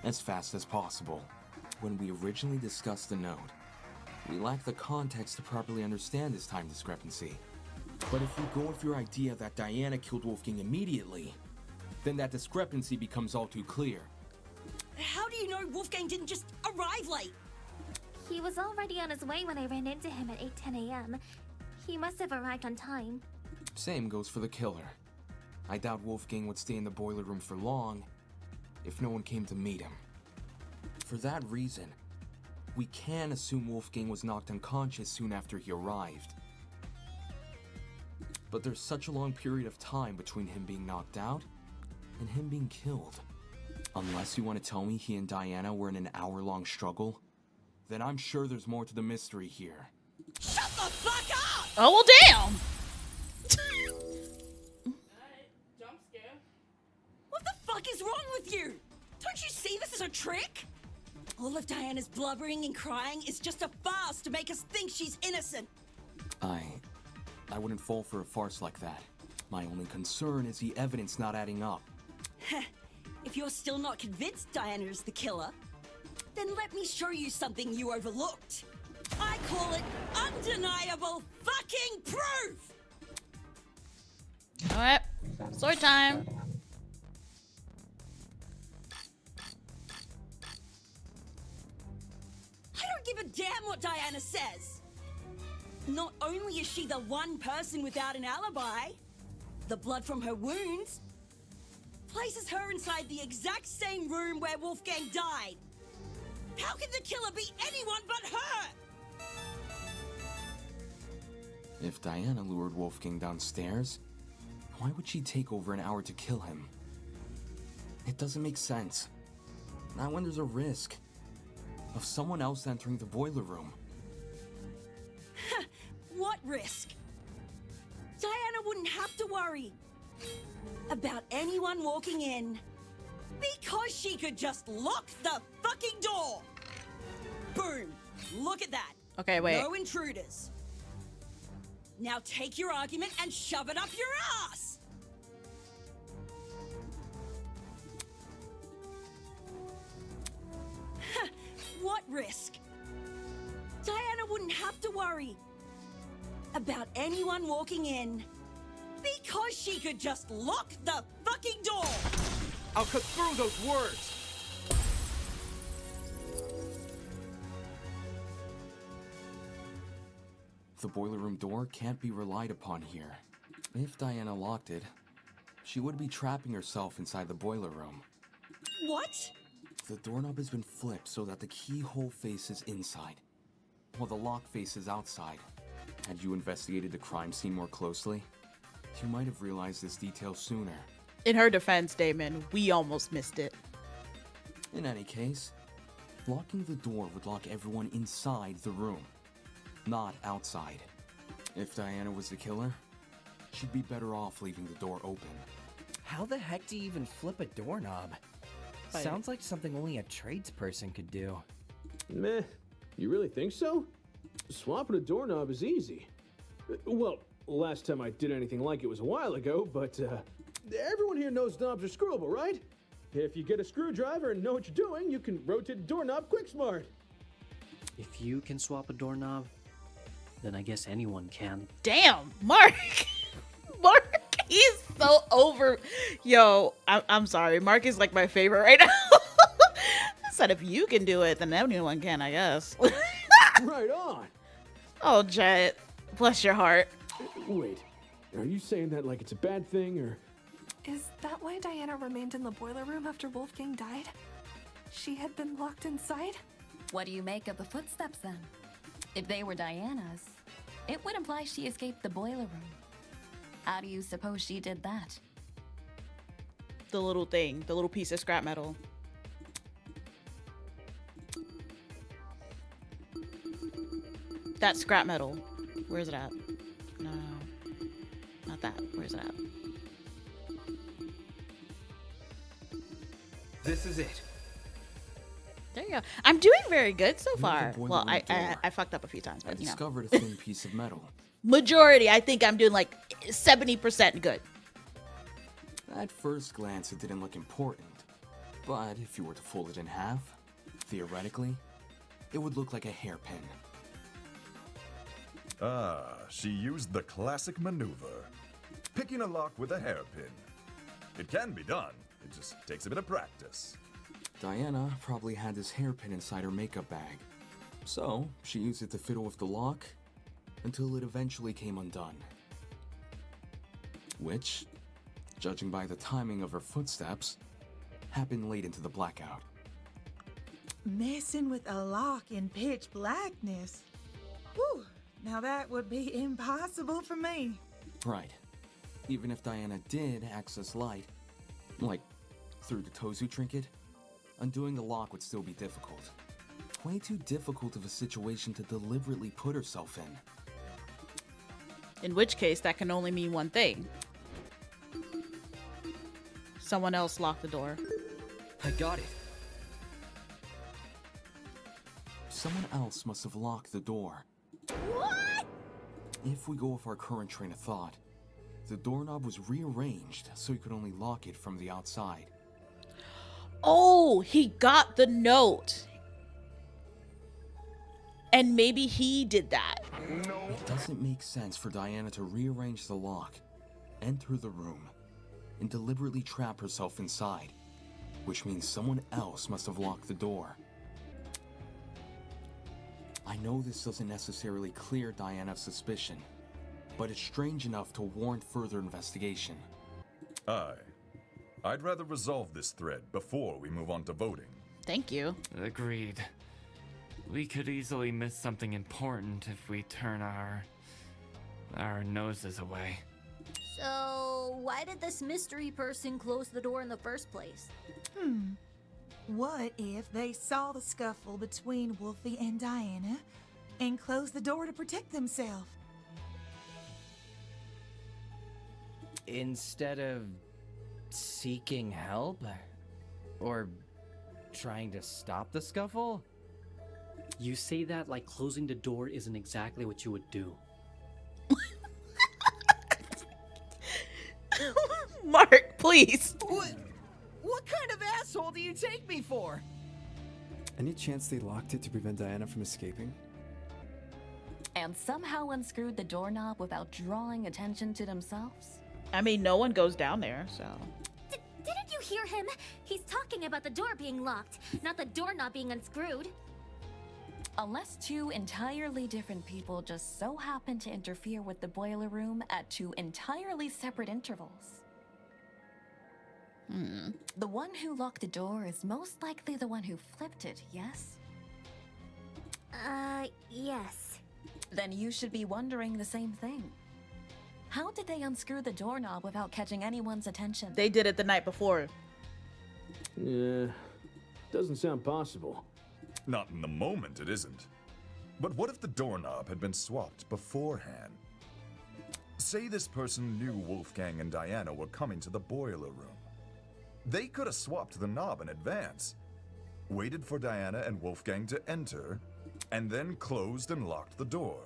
as fast as possible. When we originally discussed the note, we lacked the context to properly understand this time discrepancy. But if we go with your idea that Diana killed Wolfgang immediately, then that discrepancy becomes all too clear. How do you know Wolfgang didn't just arrive late? He was already on his way when I ran into him at 8:10 a.m. He must have arrived on time. Same goes for the killer. I doubt Wolfgang would stay in the boiler room for long if no one came to meet him. For that reason, we can assume Wolfgang was knocked unconscious soon after he arrived. But there's such a long period of time between him being knocked out and him being killed. Unless you want to tell me he and Diana were in an hour-long struggle, then I'm sure there's more to the mystery here. Shut the fuck up! Oh, well, damn! Jump scare. What the fuck is wrong with you? Don't you see this is a trick? All of Diana's blubbering and crying is just a farce to make us think she's innocent. I wouldn't fall for a farce like that. My only concern is the evidence not adding up. If you're still not convinced Diana's the killer, then let me show you something you overlooked. I call it undeniable fucking proof! Alright, sword time. I don't give a damn what Diana says. Not only is she the one person without an alibi, the blood from her wounds places her inside the exact same room where Wolfgang died. How can the killer be anyone but her? If Diana lured Wolfgang downstairs, why would she take over an hour to kill him? It doesn't make sense. Not when there's a risk of someone else entering the boiler room. What risk? Diana wouldn't have to worry about anyone walking in because she could just lock the fucking door. Boom. Look at that. Okay, wait. No intruders. Now take your argument and shove it up your ass. What risk? Diana wouldn't have to worry about anyone walking in because she could just lock the fucking door. I'll cut through those words. The boiler room door can't be relied upon here. If Diana locked it, she would be trapping herself inside the boiler room. What? The doorknob has been flipped so that the keyhole faces inside, while the lock faces outside. Had you investigated the crime scene more closely, you might have realized this detail sooner. In her defense, Damon, we almost missed it. In any case, locking the door would lock everyone inside the room, not outside. If Diana was the killer, she'd be better off leaving the door open. How the heck do you even flip a doorknob? Sounds like something only a tradesperson could do. Meh. You really think so? Swapping a doorknob is easy. Well, last time I did anything like it was a while ago, but everyone here knows knobs are screwable, right? If you get a screwdriver and know what you're doing, you can rotate the doorknob quick smart. If you can swap a doorknob, then I guess anyone can. Damn, Mark. Mark, he's so over. Yo, I'm sorry. Mark is like my favorite right now. I said if you can do it, then anyone can, I guess. Right on. Oh, Jet. Bless your heart. Wait, are you saying that like it's a bad thing, or? Is that why Diana remained in the boiler room after Wolfgang died? She had been locked inside? What do you make of the footsteps then? If they were Diana's, it would imply she escaped the boiler room. How do you suppose she did that? The little thing, the little piece of scrap metal. That scrap metal. Where's it at? No. Not that. Where's it at? This is it. There you go. I'm doing very good so Near the far. boiler Well, room I door, I fucked up a few times, I but you know. discovered a thin piece of metal. Majority, I think I'm doing like 70% good. At first glance, it didn't look important, but if you were to fold it in half, theoretically, it would look like a hairpin. Ah, she used the classic maneuver. Picking a lock with a hairpin. It can be done. It just takes a bit of practice. Diana probably had this hairpin inside her makeup bag, so she used it to fiddle with the lock until it eventually came undone. Which, judging by the timing of her footsteps, happened late into the blackout. Messing with a lock in pitch blackness. Whew, now that would be impossible for me. Right. Even if Diana did access light, like through the Tozu trinket, undoing the lock would still be difficult. Way too difficult of a situation to deliberately put herself in. In which case, that can only mean one thing. Someone else locked the door. I got it. Someone else must have locked the door. What? If we go with our current train of thought, the doorknob was rearranged so you could only lock it from the outside. Oh, he got the note. And maybe he did that. It doesn't make sense for Diana to rearrange the lock, enter the room, and deliberately trap herself inside, which means someone else must have locked the door. I know this doesn't necessarily clear Diana of suspicion, but it's strange enough to warrant further investigation. I'd rather resolve this thread before we move on to voting. Thank you. Agreed. We could easily miss something important if we turn our noses away. So, why did this mystery person close the door in the first place? What if they saw the scuffle between Wolfie and Diana and closed the door to protect themselves? Instead of seeking help? Or trying to stop the scuffle? You say that like closing the door isn't exactly what you would do. Mark, please. What kind of asshole do you take me for? Any chance they locked it to prevent Diana from escaping? And somehow unscrewed the doorknob without drawing attention to themselves? I mean, no one goes down there, so. Didn't you hear him? He's talking about the door being locked, not the doorknob being unscrewed. Unless two entirely different people just so happen to interfere with the boiler room at two entirely separate intervals. The one who locked the door is most likely the one who flipped it, yes? Yes. Then you should be wondering the same thing. How did they unscrew the doorknob without catching anyone's attention? They did it the night before. Yeah, doesn't sound possible. Not in the moment, it isn't. But what if the doorknob had been swapped beforehand? Say this person knew Wolfgang and Diana were coming to the boiler room. They could have swapped the knob in advance, waited for Diana and Wolfgang to enter, and then closed and locked the door.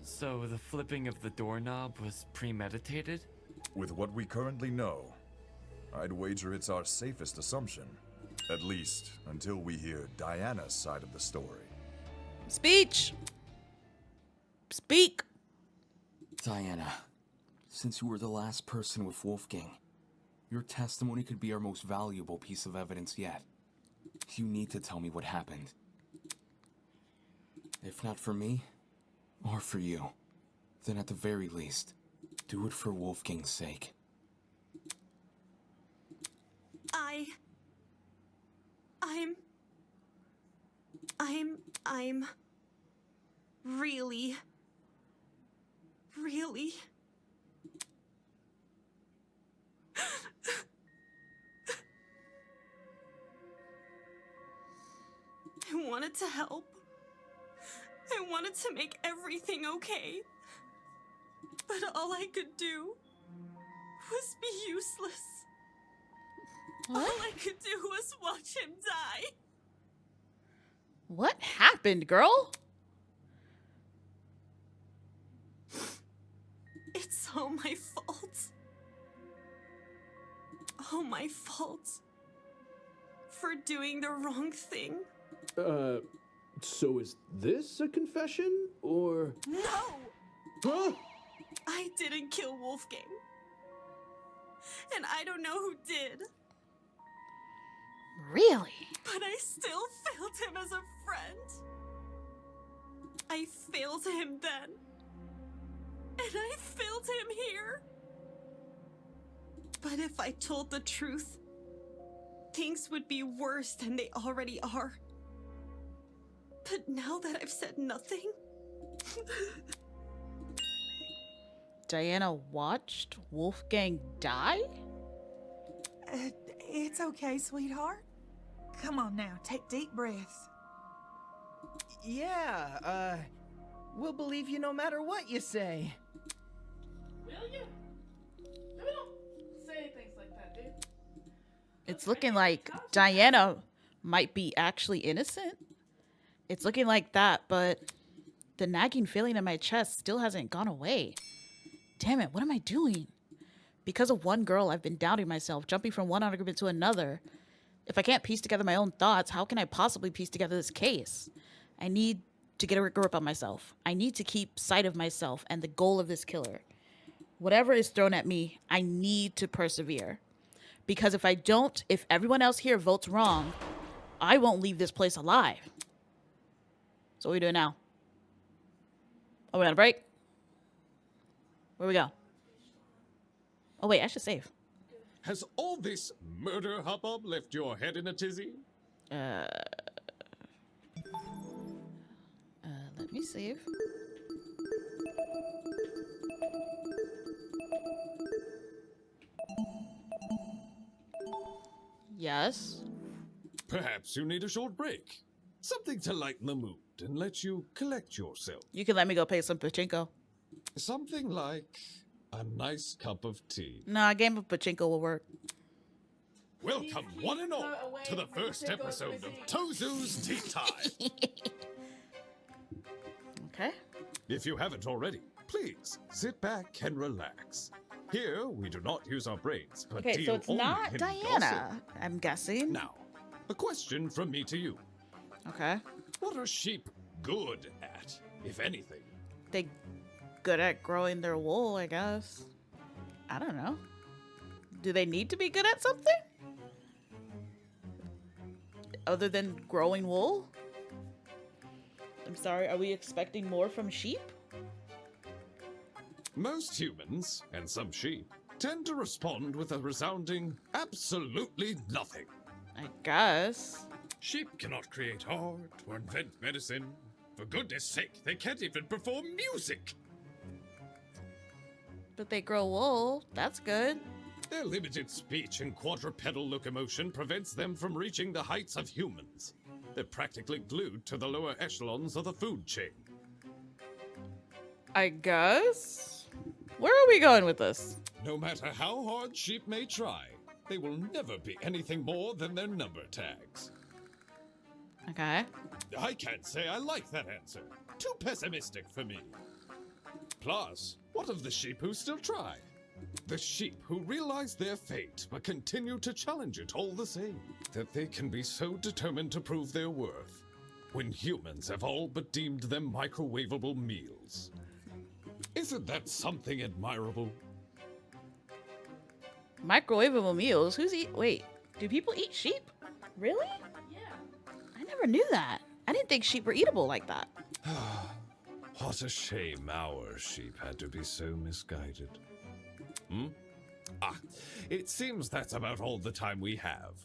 So the flipping of the doorknob was premeditated? With what we currently know, I'd wager it's our safest assumption. At least until we hear Diana's side of the story. Speech! Speak! Diana, since you were the last person with Wolfgang, your testimony could be our most valuable piece of evidence yet. You need to tell me what happened. If not for me, or for you, then at the very least, do it for Wolfgang's sake. I'm really I wanted to help. I wanted to make everything okay. But all I could do was be useless. All I could do was watch him die. What happened, girl? It's all my fault. All my fault. For doing the wrong thing. So is this a confession, or? No! Huh? I didn't kill Wolfgang. And I don't know who did. Really? But I still failed him as a friend. I failed him then. And I failed him here. But if I told the truth, things would be worse than they already are. But now that I've said nothing... Diana watched Wolfgang die? It's okay, sweetheart. Come on now, take deep breaths. Yeah, we'll believe you no matter what you say. Will you? We don't say things like that, dude. It's looking like Diana might be actually innocent. It's looking like that, but the nagging feeling in my chest still hasn't gone away. Damn it, what am I doing? Because of one girl, I've been doubting myself, jumping from one argument to another. If I can't piece together my own thoughts, how can I possibly piece together this case? I need to get a grip on myself. I need to keep sight of myself and the goal of this killer. Whatever is thrown at me, I need to persevere. Because if I don't, if everyone else here votes wrong, I won't leave this place alive. So what are we doing now? Are we on a break? Where we go? Oh wait, I should save. Has all this murder hubbub left your head in a tizzy? Let me save. Yes. Perhaps you need a short break. Something to lighten the mood and let you collect yourself. You can let me go pay some pachinko. Something like a nice cup of tea. Nah, a game of pachinko will work. Welcome, one and all, to the first episode of Tozu's Tea Time. Okay. If you haven't already, please sit back and relax. Here, we do not use our brains, but Okay, deal so it's only not in Diana, gossip. I'm guessing. Now, a question from me to you. Okay. What are sheep good at, if anything? They good at growing their wool, I guess. I don't know. Do they need to be good at something? Other than growing wool? I'm sorry, are we expecting more from sheep? Most humans, and some sheep, tend to respond with a resounding absolutely nothing. I guess. Sheep cannot create art or invent medicine. For goodness sake, they can't even perform music. But they grow wool. That's good. Their limited speech and quadrupedal locomotion prevents them from reaching the heights of humans. They're practically glued to the lower echelons of the food chain. I guess? Where are we going with this? No matter how hard sheep may try, they will never be anything more than their number tags. Okay. I can't say I like that answer. Too pessimistic for me. Plus, what of the sheep who still try? The sheep who realize their fate but continue to challenge it all the same. That they can be so determined to prove their worth when humans have all but deemed them microwavable meals. Isn't that something admirable? Microwavable meals? Wait, do people eat sheep? Really? Yeah. I never knew that. I didn't think sheep were eatable like that. What a shame our sheep had to be so misguided. It seems that's about all the time we have.